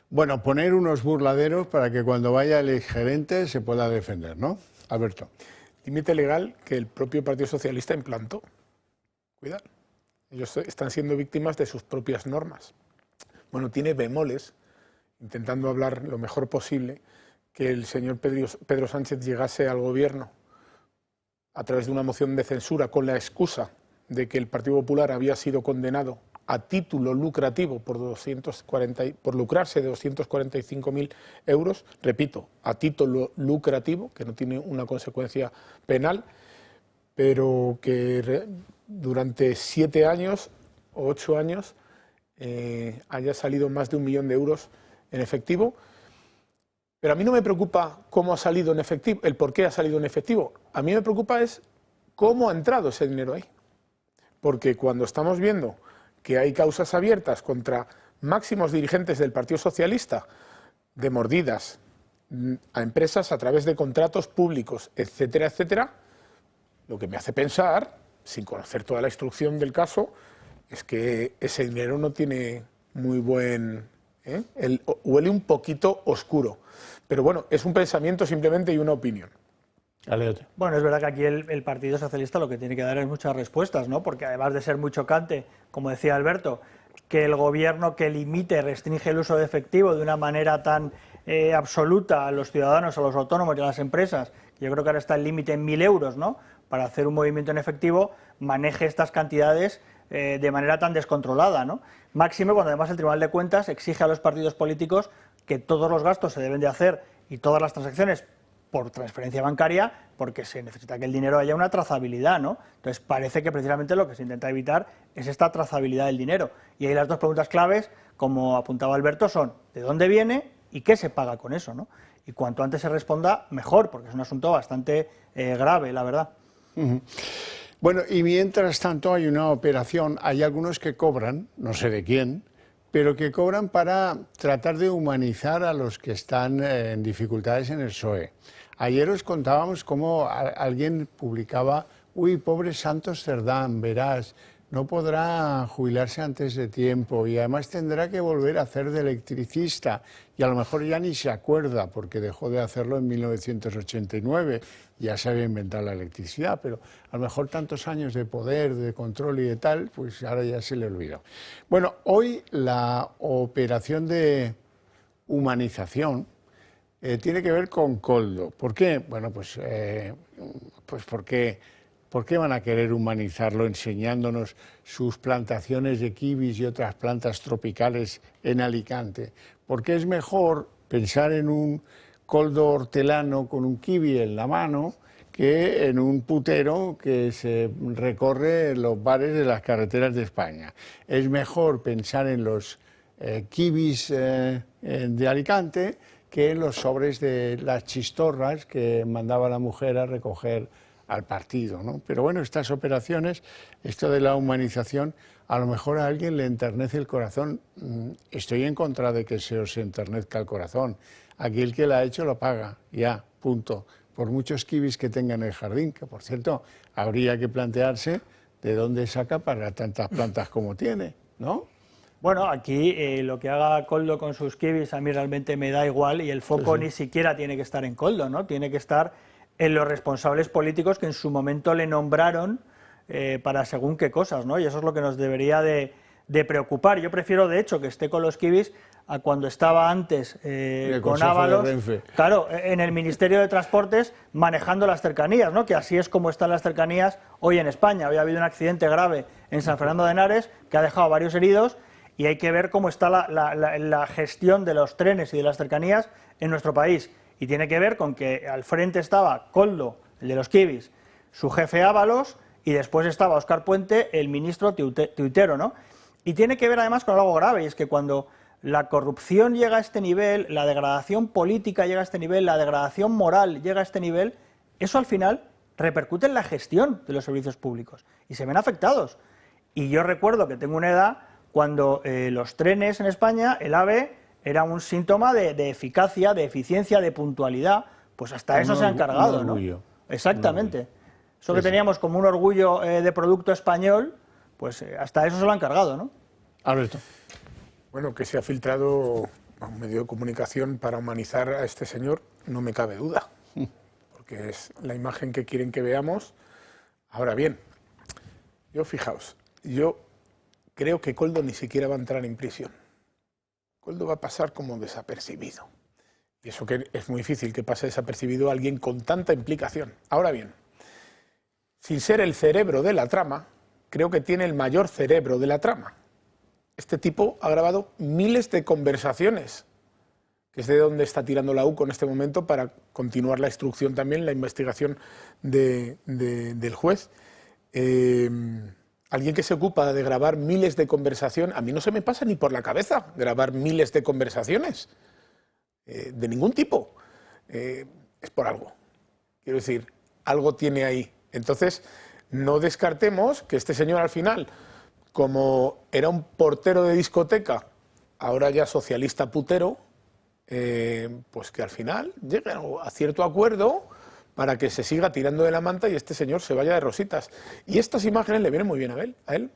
Bueno, poner unos burladeros para que cuando vaya el exgerente se pueda defender, ¿no? Alberto. Límite legal que el propio Partido Socialista implantó. Cuidado. Ellos están siendo víctimas de sus propias normas. Bueno, tiene bemoles, intentando hablar lo mejor posible, que el señor Pedro Sánchez llegase al gobierno a través de una moción de censura con la excusa de que el Partido Popular había sido condenado a título lucrativo por lucrarse de 245.000 euros, repito, a título lucrativo, que no tiene una consecuencia penal, pero que durante 7 años o 8 años haya salido más de 1 millón de euros en efectivo. Pero a mí no me preocupa cómo ha salido en efectivo, el por qué ha salido en efectivo. A mí me preocupa es cómo ha entrado ese dinero ahí. Porque cuando estamos viendo que hay causas abiertas contra máximos dirigentes del Partido Socialista de mordidas a empresas a través de contratos públicos, etcétera, etcétera, lo que me hace pensar, sin conocer toda la instrucción del caso, es que ese dinero no tiene muy buen... huele un poquito oscuro. Pero bueno, es un pensamiento simplemente y una opinión. Bueno, es verdad que aquí el Partido Socialista lo que tiene que dar es muchas respuestas, ¿no? Porque además de ser muy chocante, como decía Alberto, que el gobierno que limite, restringe el uso de efectivo de una manera tan absoluta a los ciudadanos, a los autónomos y a las empresas, que yo creo que ahora está el límite en 1.000 euros, ¿no?, para hacer un movimiento en efectivo, maneje estas cantidades de manera tan descontrolada, ¿no? Máximo cuando además el Tribunal de Cuentas exige a los partidos políticos que todos los gastos se deben de hacer y todas las transacciones por transferencia bancaria, porque se necesita que el dinero haya una trazabilidad, ¿no? Entonces parece que precisamente lo que se intenta evitar es esta trazabilidad del dinero. Y ahí las dos preguntas claves, como apuntaba Alberto, son ¿de dónde viene y qué se paga con eso, ¿no? Y cuanto antes se responda, mejor, porque es un asunto bastante grave, la verdad. Bueno, y mientras tanto hay una operación, hay algunos que cobran, no sé de quién, pero que cobran para tratar de humanizar a los que están en dificultades en el PSOE. Ayer os contábamos cómo alguien publicaba, uy, pobre Santos Cerdán, verás, no podrá jubilarse antes de tiempo y además tendrá que volver a hacer de electricista y a lo mejor ya ni se acuerda porque dejó de hacerlo en 1989, ya se había inventado la electricidad, pero a lo mejor tantos años de poder, de control y de tal, pues ahora ya se le olvidó. Bueno, hoy la operación de humanización tiene que ver con Koldo. ¿Por qué? Bueno, pues porque... ¿Por qué van a querer humanizarlo enseñándonos sus plantaciones de kibis y otras plantas tropicales en Alicante? Porque es mejor pensar en un Koldo hortelano con un kiwi en la mano que en un putero que se recorre los bares de las carreteras de España. Es mejor pensar en los kibis de Alicante que en los sobres de las chistorras que mandaba la mujer a recoger al partido, ¿no? Pero bueno, estas operaciones, esto de la humanización, a lo mejor a alguien le enternece el corazón. Estoy en contra de que se os enternezca el corazón. Aquí el que la ha hecho lo paga, ya, punto. Por muchos kibis que tenga en el jardín, que por cierto, habría que plantearse de dónde saca para tantas plantas como tiene, ¿no? Bueno, aquí lo que haga Koldo con sus kibis a mí realmente me da igual y el foco ni siquiera tiene que estar en Koldo, ¿no? Tiene que estar en los responsables políticos que en su momento le nombraron para según qué cosas, ¿no? Y eso es lo que nos debería de preocupar. Yo prefiero, de hecho, que esté con los kibis a cuando estaba antes con Ábalos, claro, en el Ministerio de Transportes manejando las cercanías, ¿no? Que así es como están las cercanías hoy en España. Hoy ha habido un accidente grave en San Fernando de Henares que ha dejado varios heridos y hay que ver cómo está la gestión de los trenes y de las cercanías en nuestro país. Y tiene que ver con que al frente estaba Koldo, el de los kibis, su jefe Ábalos, y después estaba Óscar Puente, el ministro tuitero, ¿no? Y tiene que ver además con algo grave, y es que cuando la corrupción llega a este nivel, la degradación política llega a este nivel, la degradación moral llega a este nivel, eso al final repercute en la gestión de los servicios públicos y se ven afectados. Y yo recuerdo que tengo una edad cuando los trenes en España, el AVE, era un síntoma de eficacia, de eficiencia, de puntualidad, pues hasta eso se han cargado, ¿no? Exactamente. Eso que teníamos como un orgullo de producto español, pues hasta eso se lo han cargado, ¿no? Alberto. Bueno, que se ha filtrado a un medio de comunicación para humanizar a este señor, no me cabe duda, porque es la imagen que quieren que veamos. Ahora bien, fijaos, yo creo que Koldo ni siquiera va a entrar en prisión. Koldo va a pasar como desapercibido. Y eso que es muy difícil que pase desapercibido a alguien con tanta implicación. Ahora bien, sin ser el cerebro de la trama, creo que tiene el mayor cerebro de la trama. Este tipo ha grabado miles de conversaciones, que es de donde está tirando la UCO en este momento para continuar la instrucción también, la investigación del juez. Alguien que se ocupa de grabar miles de conversaciones, a mí no se me pasa ni por la cabeza grabar miles de conversaciones, de ningún tipo. Es por algo. Quiero decir, algo tiene ahí. Entonces, no descartemos que este señor al final, como era un portero de discoteca, ahora ya socialista putero, pues que al final llegue a cierto acuerdo para que se siga tirando de la manta y este señor se vaya de rositas. Y estas imágenes le vienen muy bien a él,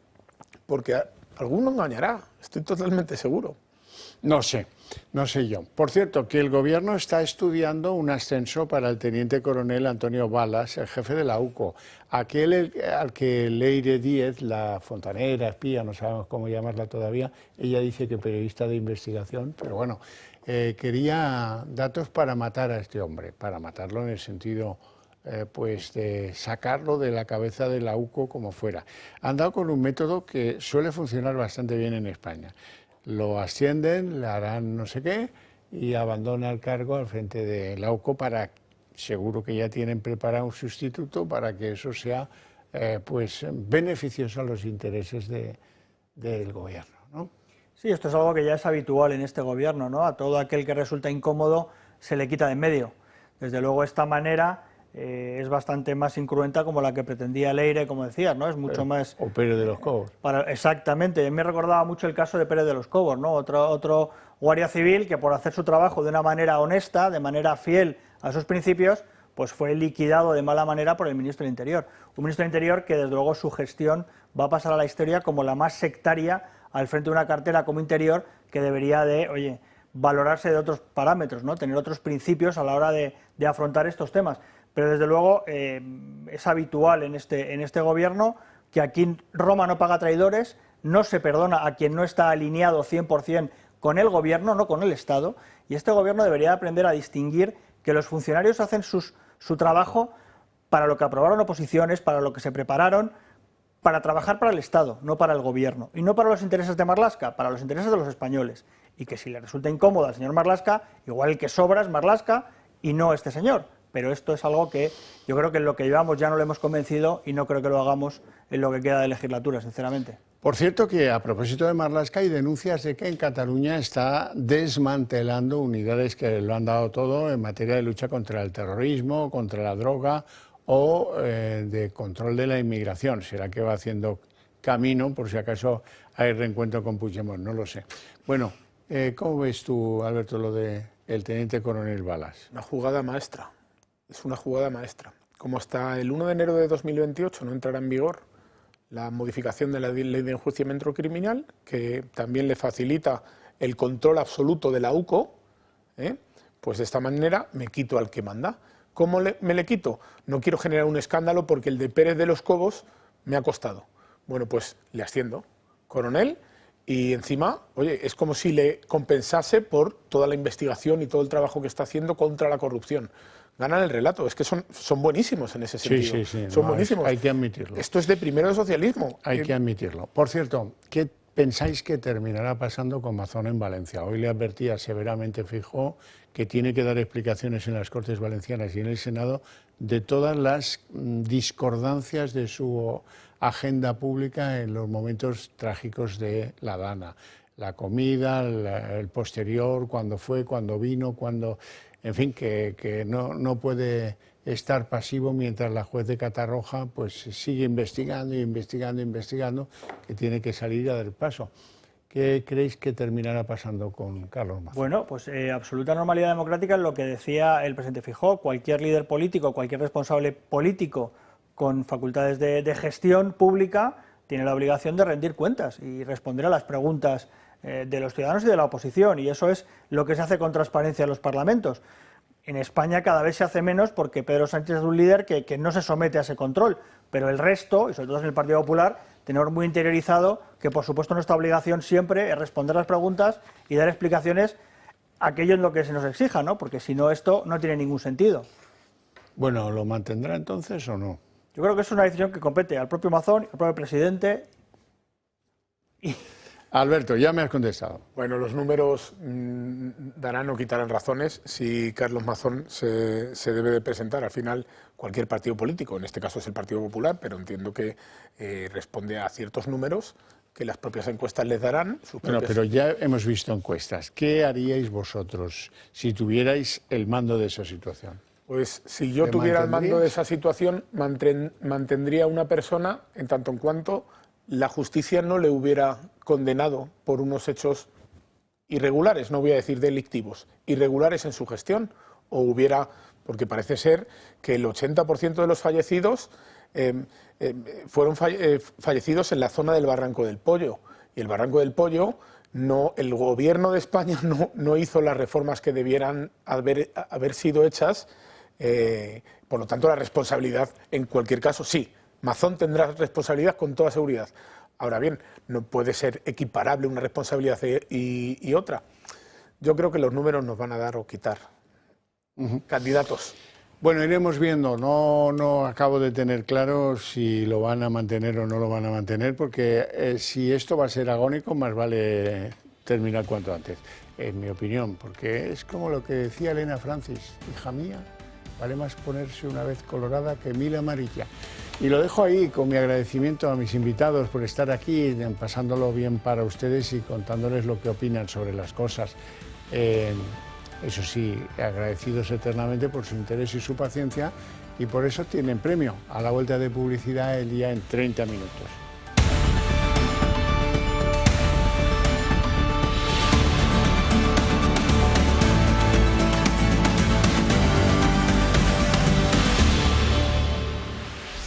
porque alguno engañará, estoy totalmente seguro. No sé yo. Por cierto, que el Gobierno está estudiando un ascenso para el teniente coronel Antonio Balas, el jefe de la UCO, aquel al que Leire Díez, la fontanera, espía, no sabemos cómo llamarla todavía, ella dice que periodista de investigación, pero bueno, quería datos para matar a este hombre, para matarlo en el sentido pues de sacarlo de la cabeza de la UCO como fuera. Han dado con un método que suele funcionar bastante bien en España. Lo ascienden, le harán no sé qué y abandona el cargo al frente de la UCO para, seguro que ya tienen preparado un sustituto para que eso sea pues beneficioso a los intereses del gobierno, ¿no? Sí, esto es algo que ya es habitual en este gobierno, ¿no? A todo aquel que resulta incómodo se le quita de en medio. Desde luego esta manera es bastante más incruenta como la que pretendía Leire, como decías, ¿no? Es mucho más... O Pérez de los Cobos. Exactamente, me recordaba mucho el caso de Pérez de los Cobos, ¿no? Otro guardia civil que por hacer su trabajo de una manera honesta, de manera fiel a sus principios, pues fue liquidado de mala manera por el ministro del Interior. Un ministro del Interior que desde luego su gestión va a pasar a la historia como la más sectaria al frente de una cartera como Interior, que debería de, valorarse de otros parámetros, ¿no? Tener otros principios a la hora de afrontar estos temas. Pero desde luego es habitual en este gobierno que aquí Roma no paga traidores, no se perdona a quien no está alineado 100% con el gobierno, no con el Estado, y este gobierno debería aprender a distinguir que los funcionarios hacen su trabajo para lo que aprobaron oposiciones, para lo que se prepararon, para trabajar para el Estado, no para el gobierno, y no para los intereses de Marlaska, para los intereses de los españoles, y que si le resulta incómodo al señor Marlaska, igual el que sobra es Marlaska y no este señor. Pero esto es algo que yo creo que en lo que llevamos ya no lo hemos convencido y no creo que lo hagamos en lo que queda de legislatura, sinceramente. Por cierto que a propósito de Marlaska hay denuncias de que en Cataluña está desmantelando unidades que lo han dado todo en materia de lucha contra el terrorismo, contra la droga o de control de la inmigración. ¿Será que va haciendo camino por si acaso hay reencuentro con Puigdemont? No lo sé. Bueno, ¿cómo ves tú, Alberto, lo del teniente coronel Balas? Una jugada maestra. Es una jugada maestra. Como hasta el 1 de enero de 2028 no entrará en vigor la modificación de la ley de enjuiciamiento criminal, que también le facilita el control absoluto de la UCO, pues de esta manera me quito al que manda. ¿Cómo me le quito? No quiero generar un escándalo porque el de Pérez de los Cobos me ha costado. Bueno, pues le asciendo, coronel, y encima, es como si le compensase por toda la investigación y todo el trabajo que está haciendo contra la corrupción. Ganan el relato, es que son buenísimos en ese sentido. Sí, son buenísimos. Hay que admitirlo. Esto es de primero de socialismo. Hay que admitirlo. Por cierto, ¿qué pensáis que terminará pasando con Mazón en Valencia? Hoy le advertía severamente Feijóo que tiene que dar explicaciones en las Cortes Valencianas y en el Senado de todas las discordancias de su agenda pública en los momentos trágicos de la Dana. La comida, el posterior, cuándo fue, cuándo vino, cuándo... en fin, que no puede estar pasivo mientras la juez de Catarroja pues sigue investigando, que tiene que salir a dar el paso. ¿Qué creéis que terminará pasando con Carlos Mazón? Bueno, pues absoluta normalidad democrática es lo que decía el presidente Feijóo. Cualquier líder político, cualquier responsable político con facultades de gestión pública tiene la obligación de rendir cuentas y responder a las preguntas de los ciudadanos y de la oposición, y eso es lo que se hace con transparencia en los parlamentos. En España cada vez se hace menos porque Pedro Sánchez es un líder que no se somete a ese control, pero el resto, y sobre todo en el Partido Popular, tenemos muy interiorizado que, por supuesto, nuestra obligación siempre es responder las preguntas y dar explicaciones a aquello en lo que se nos exija, ¿no? Porque si no, esto no tiene ningún sentido. Bueno, ¿lo mantendrá entonces o no? Yo creo que es una decisión que compete al propio Mazón, al propio presidente. Alberto, ya me has contestado. Bueno, los números darán o quitarán razones si Carlos Mazón se debe de presentar. Al final, cualquier partido político, en este caso es el Partido Popular, pero entiendo que responde a ciertos números que las propias encuestas les darán. Bueno, pero ya hemos visto encuestas. ¿Qué haríais vosotros si tuvierais el mando de esa situación? Pues si yo tuviera el mando de esa situación, mantendría a una persona en tanto en cuanto la justicia no le hubiera condenado por unos hechos irregulares, no voy a decir delictivos, irregulares en su gestión, o hubiera, porque parece ser que el 80% de los fallecidos fueron fallecidos en la zona del Barranco del Pollo, y el Barranco del Pollo, el gobierno de España no hizo las reformas que debieran haber sido hechas, por lo tanto la responsabilidad en cualquier caso sí. Mazón tendrá responsabilidad con toda seguridad. Ahora bien, no puede ser equiparable una responsabilidad y otra. Yo creo que los números nos van a dar o quitar candidatos. Bueno, iremos viendo. No acabo de tener claro si lo van a mantener o no lo van a mantener, porque si esto va a ser agónico, más vale terminar cuanto antes, en mi opinión, porque es como lo que decía Elena Francis, hija mía, vale más ponerse una vez colorada que 1000 amarilla. Y lo dejo ahí con mi agradecimiento a mis invitados por estar aquí, pasándolo bien para ustedes y contándoles lo que opinan sobre las cosas. Eso sí, agradecidos eternamente por su interés y su paciencia, y por eso tienen premio. A la vuelta de publicidad, el día en 30 minutos.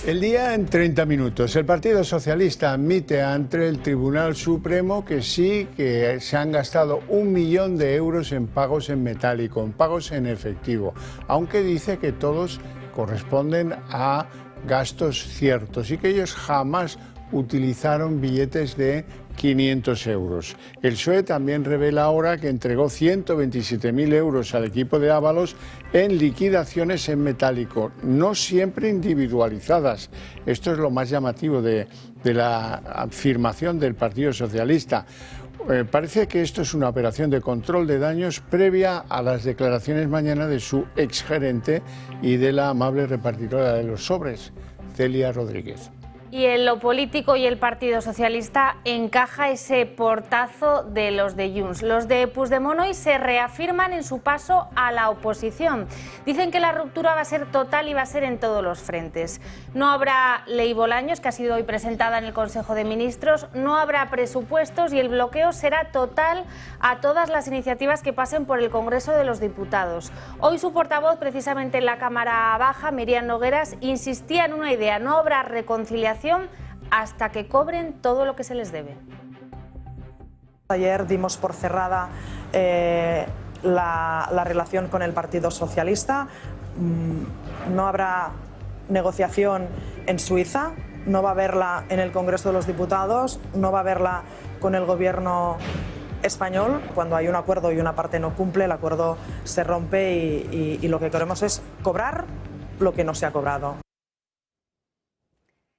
El día en 30 minutos. El Partido Socialista admite ante el Tribunal Supremo que sí, que se han gastado 1 millón de euros en pagos en metálico, en pagos en efectivo, aunque dice que todos corresponden a gastos ciertos y que ellos jamás utilizaron billetes de 500 euros. El PSOE también revela ahora que entregó 127.000 euros al equipo de Ábalos en liquidaciones en metálico, no siempre individualizadas. Esto es lo más llamativo de la afirmación del Partido Socialista. Parece que esto es una operación de control de daños previa a las declaraciones mañana de su exgerente y de la amable repartidora de los sobres, Celia Rodríguez. Y en lo político y el Partido Socialista encaja ese portazo de los de Junts. Los de Puigdemont hoy se reafirman en su paso a la oposición. Dicen que la ruptura va a ser total y va a ser en todos los frentes. No habrá ley Bolaños, que ha sido hoy presentada en el Consejo de Ministros, no habrá presupuestos y el bloqueo será total a todas las iniciativas que pasen por el Congreso de los Diputados. Hoy su portavoz, precisamente en la Cámara Baja, Miriam Nogueras, insistía en una idea: no habrá reconciliación hasta que cobren todo lo que se les debe. Ayer dimos por cerrada la relación con el Partido Socialista. No habrá negociación en Suiza, no va a haberla en el Congreso de los Diputados, no va a haberla con el Gobierno español. Cuando hay un acuerdo y una parte no cumple, el acuerdo se rompe y lo que queremos es cobrar lo que no se ha cobrado.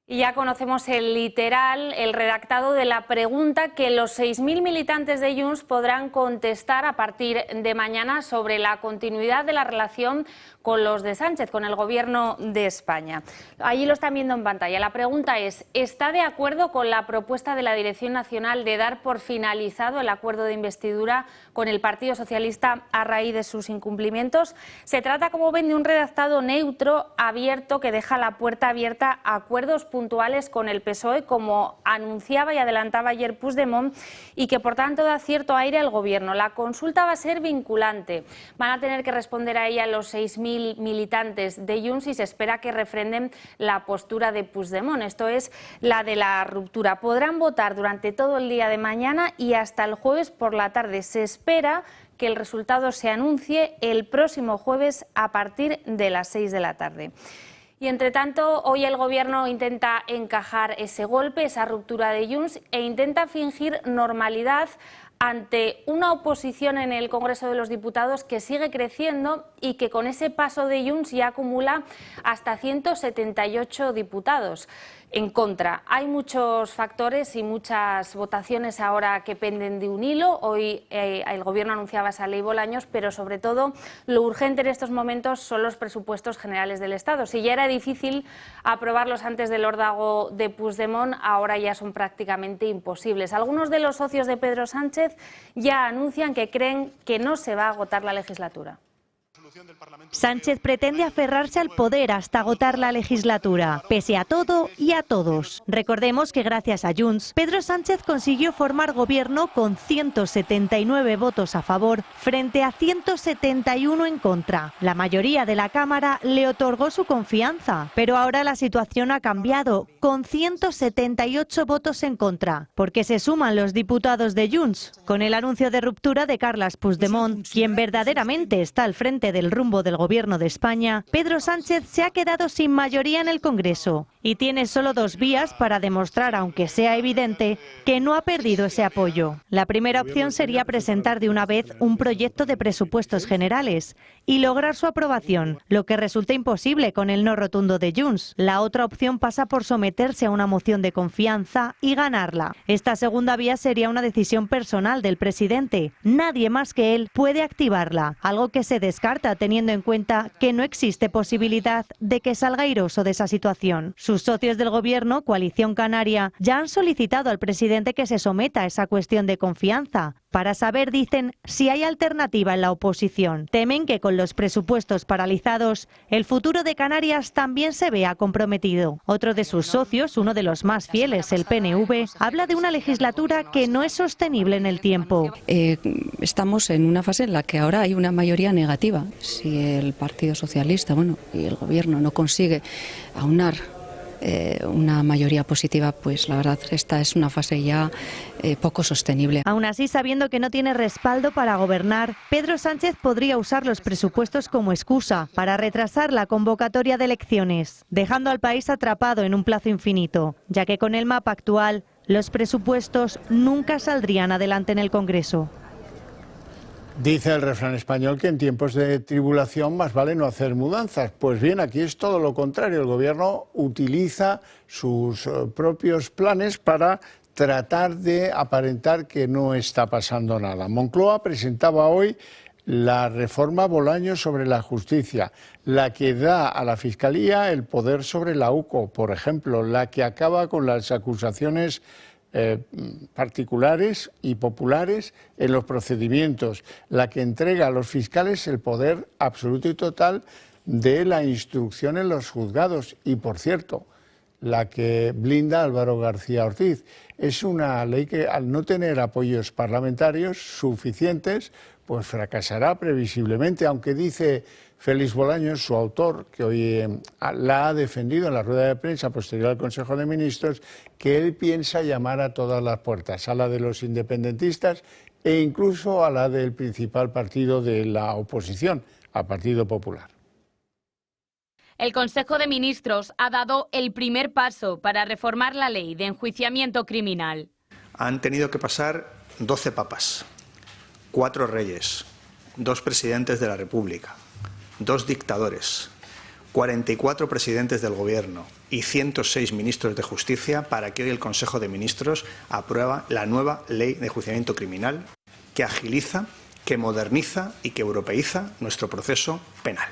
Y ya conocemos el literal, el redactado de la pregunta que los 6.000 militantes de Junts podrán contestar a partir de mañana sobre la continuidad de la relación con los de Sánchez, con el Gobierno de España. Allí lo están viendo en pantalla. La pregunta es, ¿está de acuerdo con la propuesta de la Dirección Nacional de dar por finalizado el acuerdo de investidura con el Partido Socialista a raíz de sus incumplimientos? Se trata, como ven, de un redactado neutro, abierto, que deja la puerta abierta a acuerdos puntuales con el PSOE, como anunciaba y adelantaba ayer Puigdemont, y que por tanto da cierto aire al Gobierno. La consulta va a ser vinculante. Van a tener que responder a ella los 6.000 militantes de Junts y se espera que refrenden la postura de Puigdemont, esto es, la de la ruptura. Podrán votar durante todo el día de mañana y hasta el jueves por la tarde. Se espera que el resultado se anuncie el próximo jueves a partir de las 6 de la tarde. Y entre tanto, hoy el Gobierno intenta encajar ese golpe, esa ruptura de Junts, e intenta fingir normalidad ante una oposición en el Congreso de los Diputados que sigue creciendo y que con ese paso de Junts ya acumula hasta 178 diputados en contra. Hay muchos factores y muchas votaciones ahora que penden de un hilo. Hoy el Gobierno anunciaba esa ley Bolaños, pero sobre todo lo urgente en estos momentos son los presupuestos generales del Estado. Si ya era difícil aprobarlos antes del órdago de Puigdemont, ahora ya son prácticamente imposibles. Algunos de los socios de Pedro Sánchez ya anuncian que creen que no se va a agotar la legislatura. Sánchez pretende aferrarse al poder hasta agotar la legislatura, pese a todo y a todos. Recordemos que gracias a Junts, Pedro Sánchez consiguió formar gobierno con 179 votos a favor frente a 171 en contra. La mayoría de la Cámara le otorgó su confianza, pero ahora la situación ha cambiado, con 178 votos en contra, porque se suman los diputados de Junts, con el anuncio de ruptura de Carles Puigdemont, quien verdaderamente está al frente del rumbo del Gobierno de España. Pedro Sánchez se ha quedado sin mayoría en el Congreso y tiene solo dos vías para demostrar, aunque sea evidente, que no ha perdido ese apoyo. La primera opción sería presentar de una vez un proyecto de presupuestos generales y lograr su aprobación, lo que resulta imposible con el no rotundo de Junts. La otra opción pasa por someterse a una moción de confianza y ganarla. Esta segunda vía sería una decisión personal del presidente. Nadie más que él puede activarla, algo que se descarta teniendo en cuenta que no existe posibilidad de que salga airoso de esa situación. Sus socios del Gobierno, Coalición Canaria, ya han solicitado al presidente que se someta a esa cuestión de confianza, para saber, dicen, si hay alternativa en la oposición. Temen que con los presupuestos paralizados, el futuro de Canarias también se vea comprometido. Otro de sus socios, uno de los más fieles, el PNV, habla de una legislatura que no es sostenible en el tiempo. Estamos en una fase en la que ahora hay una mayoría negativa. Si el Partido Socialista, y el Gobierno no consigue aunar una mayoría positiva, pues la verdad esta es una fase ya poco sostenible. Aún así, sabiendo que no tiene respaldo para gobernar, Pedro Sánchez podría usar los presupuestos como excusa para retrasar la convocatoria de elecciones, dejando al país atrapado en un plazo infinito, ya que con el mapa actual los presupuestos nunca saldrían adelante en el Congreso. Dice el refrán español que en tiempos de tribulación más vale no hacer mudanzas. Pues bien, aquí es todo lo contrario. El Gobierno utiliza sus propios planes para tratar de aparentar que no está pasando nada. Moncloa presentaba hoy la reforma Bolaños sobre la justicia, la que da a la Fiscalía el poder sobre la UCO, por ejemplo, la que acaba con las acusaciones particulares y populares en los procedimientos, la que entrega a los fiscales el poder absoluto y total de la instrucción en los juzgados y, por cierto, la que blinda a Álvaro García Ortiz. Es una ley que, al no tener apoyos parlamentarios suficientes, pues fracasará previsiblemente, aunque dice Félix Bolaños, su autor, que hoy la ha defendido en la rueda de prensa posterior al Consejo de Ministros, que él piensa llamar a todas las puertas, a la de los independentistas e incluso a la del principal partido de la oposición, al Partido Popular. El Consejo de Ministros ha dado el primer paso para reformar la ley de enjuiciamiento criminal. Han tenido que pasar 12 papas, 4 reyes, 2 presidentes de la República, 2 dictadores, 44 presidentes del Gobierno y 106 ministros de Justicia para que hoy el Consejo de Ministros apruebe la nueva Ley de Enjuiciamiento Criminal que agiliza, que moderniza y que europeiza nuestro proceso penal.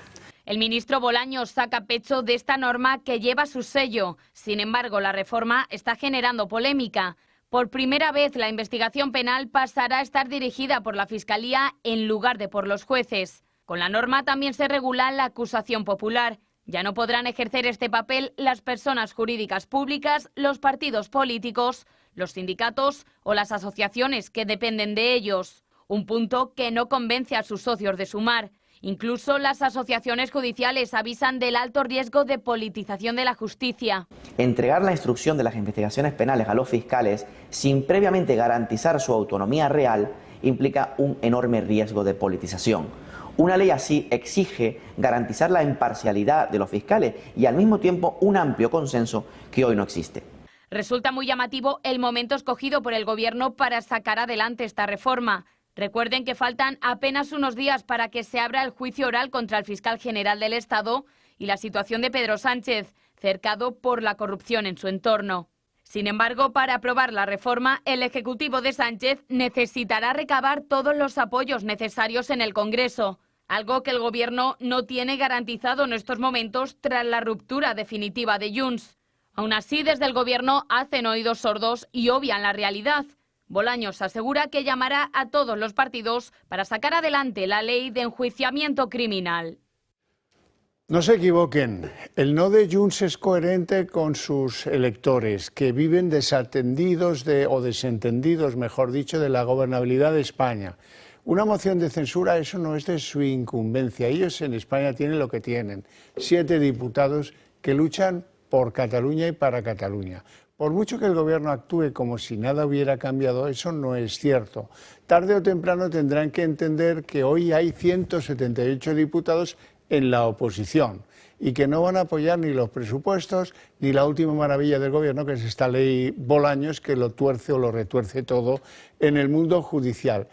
El ministro Bolaños saca pecho de esta norma que lleva su sello. Sin embargo, la reforma está generando polémica. Por primera vez, la investigación penal pasará a estar dirigida por la Fiscalía en lugar de por los jueces. Con la norma también se regula la acusación popular. Ya no podrán ejercer este papel las personas jurídicas públicas, los partidos políticos, los sindicatos o las asociaciones que dependen de ellos. Un punto que no convence a sus socios de Sumar. Incluso las asociaciones judiciales avisan del alto riesgo de politización de la justicia. Entregar la instrucción de las investigaciones penales a los fiscales sin previamente garantizar su autonomía real implica un enorme riesgo de politización. Una ley así exige garantizar la imparcialidad de los fiscales y al mismo tiempo un amplio consenso que hoy no existe. Resulta muy llamativo el momento escogido por el Gobierno para sacar adelante esta reforma. Recuerden que faltan apenas unos días para que se abra el juicio oral contra el fiscal general del Estado y la situación de Pedro Sánchez, cercado por la corrupción en su entorno. Sin embargo, para aprobar la reforma, el Ejecutivo de Sánchez necesitará recabar todos los apoyos necesarios en el Congreso, algo que el Gobierno no tiene garantizado en estos momentos tras la ruptura definitiva de Junts. Aún así, desde el Gobierno hacen oídos sordos y obvian la realidad. Bolaños asegura que llamará a todos los partidos para sacar adelante la ley de enjuiciamiento criminal. No se equivoquen, el no de Junts es coherente con sus electores, que viven desatendidos o desentendidos, mejor dicho, de la gobernabilidad de España. Una moción de censura, eso no es de su incumbencia. Ellos en España tienen lo que tienen, 7 diputados que luchan por Cataluña y para Cataluña. Por mucho que el Gobierno actúe como si nada hubiera cambiado, eso no es cierto. Tarde o temprano tendrán que entender que hoy hay 178 diputados en la oposición y que no van a apoyar ni los presupuestos ni la última maravilla del Gobierno, que es esta ley Bolaños, que lo tuerce o lo retuerce todo en el mundo judicial.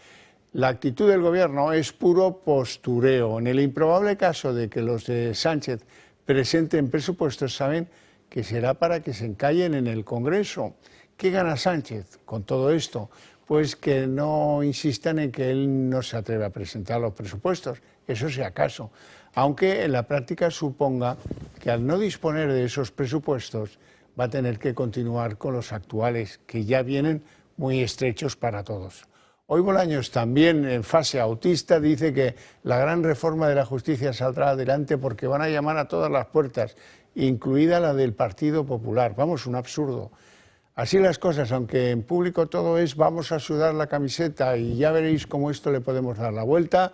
La actitud del Gobierno es puro postureo. En el improbable caso de que los de Sánchez presenten presupuestos, saben que será para que se encallen en el Congreso. ¿Qué gana Sánchez con todo esto? Pues que no insistan en que él no se atreve a presentar los presupuestos, eso si acaso, aunque en la práctica suponga que al no disponer de esos presupuestos va a tener que continuar con los actuales, que ya vienen muy estrechos para todos. Hoy Bolaños, también en fase autista, dice que la gran reforma de la justicia saldrá adelante porque van a llamar a todas las puertas, incluida la del Partido Popular. Vamos, un absurdo. Así las cosas, aunque en público todo es vamos a sudar la camiseta y ya veréis cómo esto le podemos dar la vuelta,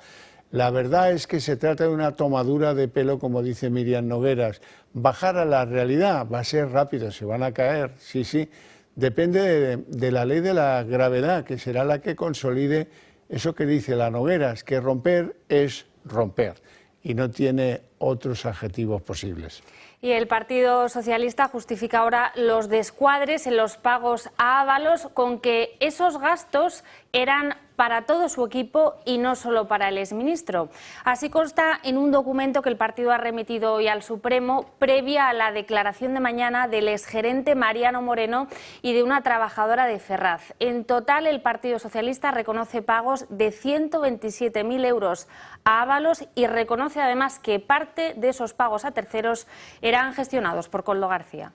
la verdad es que se trata de una tomadura de pelo, como dice Miriam Nogueras. Bajar a la realidad va a ser rápido, se van a caer, sí, sí. Depende de la ley de la gravedad, que será la que consolide eso que dice la Nogueras, que romper es romper y no tiene otros adjetivos posibles. Y el Partido Socialista justifica ahora los descuadres en los pagos a Ábalos con que esos gastos eran para todo su equipo y no solo para el exministro. Así consta en un documento que el partido ha remitido hoy al Supremo previa a la declaración de mañana del exgerente Mariano Moreno y de una trabajadora de Ferraz. En total, el Partido Socialista reconoce pagos de 127.000 euros a Ábalos y reconoce además que parte de esos pagos a terceros eran gestionados por Koldo García.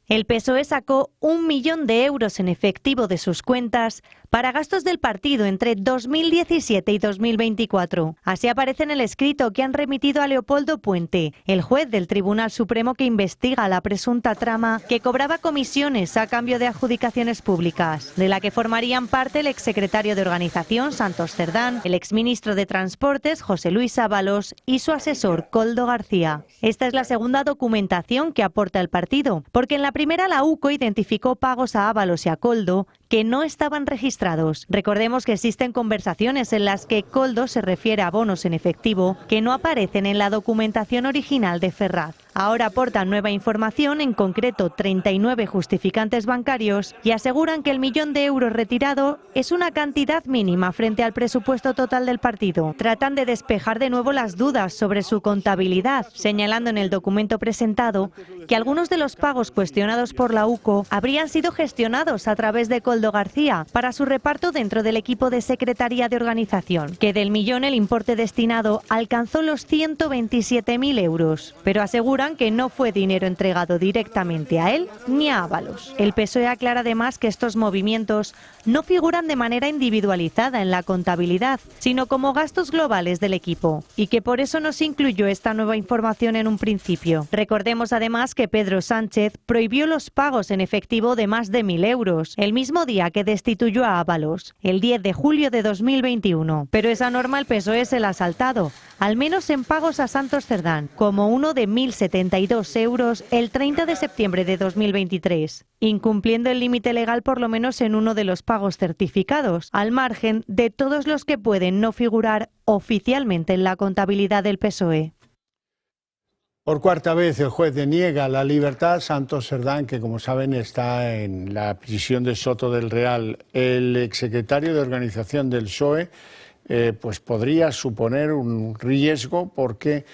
El PSOE sacó 1 millón de euros en efectivo de sus cuentas para gastos del partido entre 2017 y 2024. Así aparece en el escrito que han remitido a Leopoldo Puente, el juez del Tribunal Supremo que investiga la presunta trama que cobraba comisiones a cambio de adjudicaciones públicas, de la que formarían parte el exsecretario de Organización, Santos Cerdán, el exministro de Transportes, José Luis Ábalos, y su asesor, Koldo García. Esta es la segunda documentación que aporta el partido, porque en la primera la UCO identificó pagos a Ábalos y a Koldo que no estaban registrados. Recordemos que existen conversaciones en las que Koldo se refiere a bonos en efectivo que no aparecen en la documentación original de Ferraz. Ahora aportan nueva información, en concreto 39 justificantes bancarios, y aseguran que el millón de euros retirado es una cantidad mínima frente al presupuesto total del partido. Tratan de despejar de nuevo las dudas sobre su contabilidad, señalando en el documento presentado que algunos de los pagos cuestionados por la UCO habrían sido gestionados a través de Koldo García para su reparto dentro del equipo de Secretaría de Organización, que del millón el importe destinado alcanzó los 127.000 euros, pero aseguran que no fue dinero entregado directamente a él ni a Ábalos. El PSOE aclara además que estos movimientos no figuran de manera individualizada en la contabilidad, sino como gastos globales del equipo, y que por eso no se incluyó esta nueva información en un principio. Recordemos además que Pedro Sánchez prohibió los pagos en efectivo de más de 1.000 euros, el mismo día que destituyó a Ábalos, el 10 de julio de 2021. Pero esa norma el PSOE se la ha saltado, al menos en pagos a Santos Cerdán, como uno de 1.072 euros el 30 de septiembre de 2023, incumpliendo el límite legal por lo menos en uno de los pagos certificados, al margen de todos los que pueden no figurar oficialmente en la contabilidad del PSOE. Por cuarta vez el juez deniega la libertad a Santos Cerdán, que como saben está en la prisión de Soto del Real. El exsecretario de Organización del PSOE pues podría suponer un riesgo porque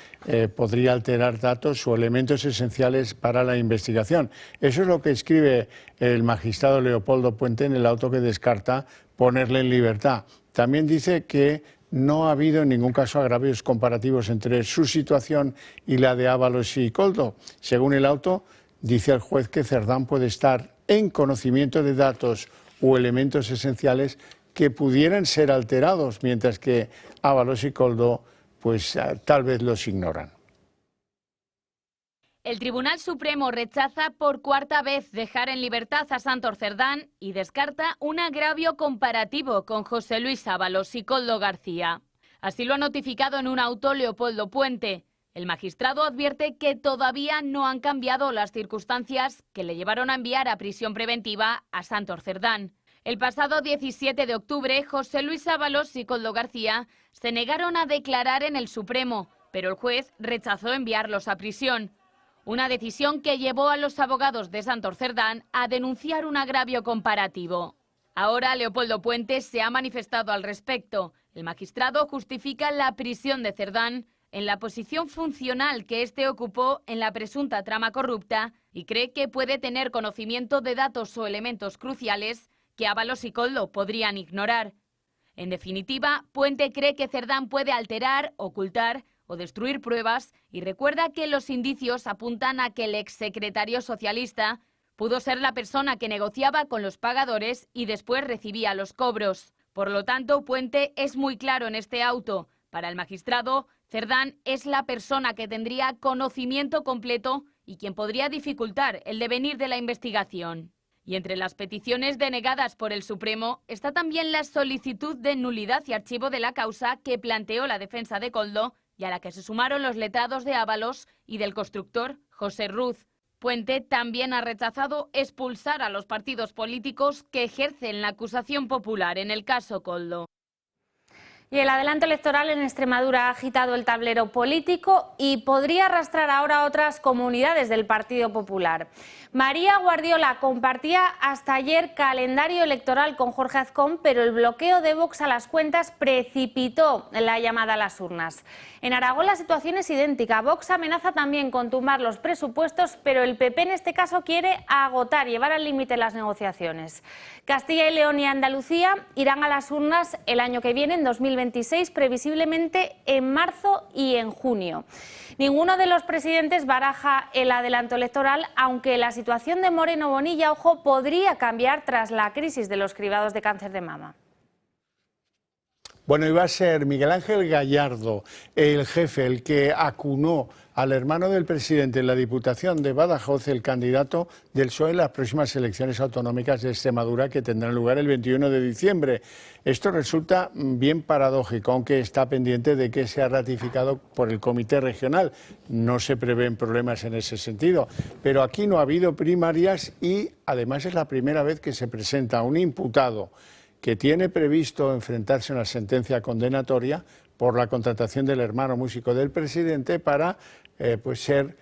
podría alterar datos o elementos esenciales para la investigación. Eso es lo que escribe el magistrado Leopoldo Puente en el auto que descarta ponerle en libertad. También dice que no ha habido en ningún caso agravios comparativos entre su situación y la de Ábalos y Koldo. Según el auto, dice el juez que Cerdán puede estar en conocimiento de datos o elementos esenciales que pudieran ser alterados, mientras que Ábalos y Koldo pues tal vez los ignoran. El Tribunal Supremo rechaza por cuarta vez dejar en libertad a Santos Cerdán y descarta un agravio comparativo con José Luis Ábalos y Koldo García. Así lo ha notificado en un auto Leopoldo Puente. El magistrado advierte que todavía no han cambiado las circunstancias que le llevaron a enviar a prisión preventiva a Santos Cerdán. El pasado 17 de octubre, José Luis Ábalos y Koldo García se negaron a declarar en el Supremo, pero el juez rechazó enviarlos a prisión. Una decisión que llevó a los abogados de Santos Cerdán a denunciar un agravio comparativo. Ahora Leopoldo Puente se ha manifestado al respecto. El magistrado justifica la prisión de Cerdán en la posición funcional que éste ocupó en la presunta trama corrupta y cree que puede tener conocimiento de datos o elementos cruciales que Ábalos y Koldo podrían ignorar. En definitiva, Puente cree que Cerdán puede alterar, ocultar o destruir pruebas y recuerda que los indicios apuntan a que el exsecretario socialista pudo ser la persona que negociaba con los pagadores y después recibía los cobros. Por lo tanto, Puente es muy claro en este auto. Para el magistrado, Cerdán es la persona que tendría conocimiento completo y quien podría dificultar el devenir de la investigación. Y entre las peticiones denegadas por el Supremo está también la solicitud de nulidad y archivo de la causa que planteó la defensa de Koldo y a la que se sumaron los letrados de Ábalos y del constructor José Ruz. Puente también ha rechazado expulsar a los partidos políticos que ejercen la acusación popular en el caso Koldo. Y el adelanto electoral en Extremadura ha agitado el tablero político y podría arrastrar ahora a otras comunidades del Partido Popular. María Guardiola compartía hasta ayer calendario electoral con Jorge Azcón, pero el bloqueo de Vox a las cuentas precipitó la llamada a las urnas. En Aragón la situación es idéntica. Vox amenaza también con tumbar los presupuestos, pero el PP en este caso quiere agotar, llevar al límite las negociaciones. Castilla y León y Andalucía irán a las urnas el año que viene, en 2026, previsiblemente en marzo y en junio. Ninguno de los presidentes baraja el adelanto electoral, aunque la situación de Moreno Bonilla, ojo, podría cambiar tras la crisis de los cribados de cáncer de mama. Bueno, iba a ser Miguel Ángel Gallardo, el jefe, el que acunó al hermano del presidente en la Diputación de Badajoz, el candidato del PSOE en las próximas elecciones autonómicas de Extremadura que tendrán lugar el 21 de diciembre. Esto resulta bien paradójico, aunque está pendiente de que sea ratificado por el Comité Regional. No se prevén problemas en ese sentido. Pero aquí no ha habido primarias y además es la primera vez que se presenta un imputado que tiene previsto enfrentarse a una sentencia condenatoria por la contratación del hermano músico del presidente para pues ser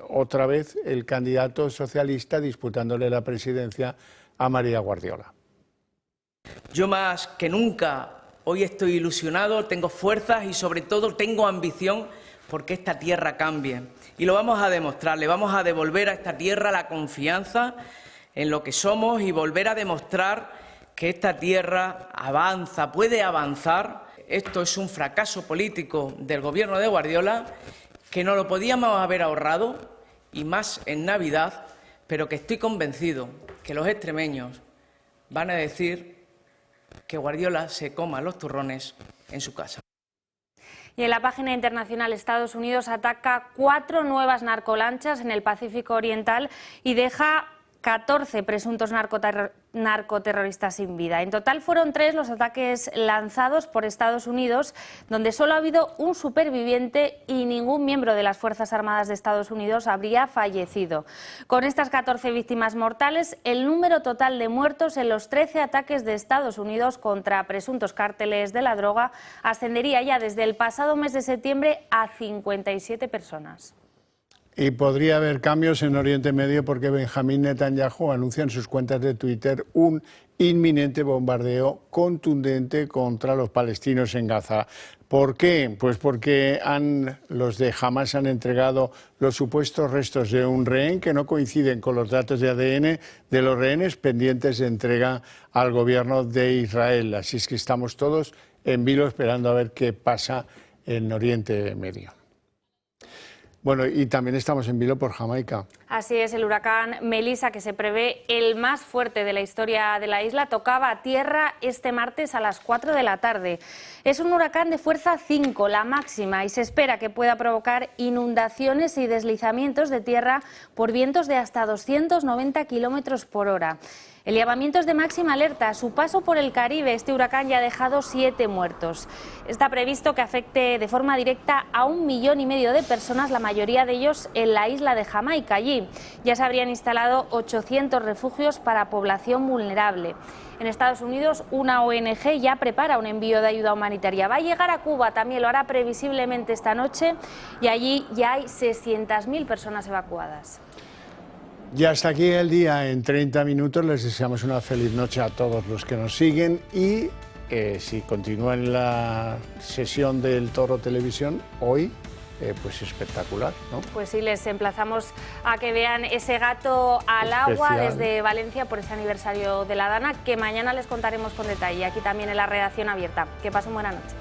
otra vez el candidato socialista disputándole la presidencia a María Guardiola. Yo más que nunca hoy estoy ilusionado, tengo fuerzas y sobre todo tengo ambición porque esta tierra cambie. Y lo vamos a demostrar, le vamos a devolver a esta tierra la confianza en lo que somos y volver a demostrar que esta tierra avanza, puede avanzar. Esto es un fracaso político del gobierno de Guardiola que no lo podíamos haber ahorrado y más en Navidad, pero que estoy convencido que los extremeños van a decir que Guardiola se coma los turrones en su casa. Y en la página internacional, Estados Unidos ataca 4 nuevas narcolanchas en el Pacífico Oriental y deja 14 presuntos narcoterroristas sin vida. En total fueron 3 los ataques lanzados por Estados Unidos, donde solo ha habido un superviviente y ningún miembro de las Fuerzas Armadas de Estados Unidos habría fallecido. Con estas 14 víctimas mortales, el número total de muertos en los 13 ataques de Estados Unidos contra presuntos cárteles de la droga ascendería ya desde el pasado mes de septiembre a 57 personas. Y podría haber cambios en Oriente Medio porque Benjamín Netanyahu anuncia en sus cuentas de Twitter un inminente bombardeo contundente contra los palestinos en Gaza. ¿Por qué? Pues porque los de Hamas han entregado los supuestos restos de un rehén que no coinciden con los datos de ADN de los rehenes pendientes de entrega al gobierno de Israel. Así es que estamos todos en vilo esperando a ver qué pasa en Oriente Medio. Bueno, y también estamos en vilo por Jamaica. Así es, el huracán Melissa, que se prevé el más fuerte de la historia de la isla, tocaba tierra este martes a las 4 de la tarde. Es un huracán de fuerza 5, la máxima, y se espera que pueda provocar inundaciones y deslizamientos de tierra por vientos de hasta 290 kilómetros por hora. El llamamiento es de máxima alerta. A su paso por el Caribe, este huracán ya ha dejado 7 muertos. Está previsto que afecte de forma directa a 1,5 millones de personas, la mayoría de ellos en la isla de Jamaica. Allí ya se habrían instalado 800 refugios para población vulnerable. En Estados Unidos, una ONG ya prepara un envío de ayuda humanitaria. Va a llegar a Cuba, también lo hará previsiblemente esta noche, y allí ya hay 600.000 personas evacuadas. Y hasta aquí el día en 30 minutos. Les deseamos una feliz noche a todos los que nos siguen y si continúan la sesión del Toro Televisión hoy, pues espectacular, ¿no? Pues sí, les emplazamos a que vean ese gato al agua desde Valencia por ese aniversario de la Dana, que mañana les contaremos con detalle, aquí también en la redacción abierta. Que pasen buena noche.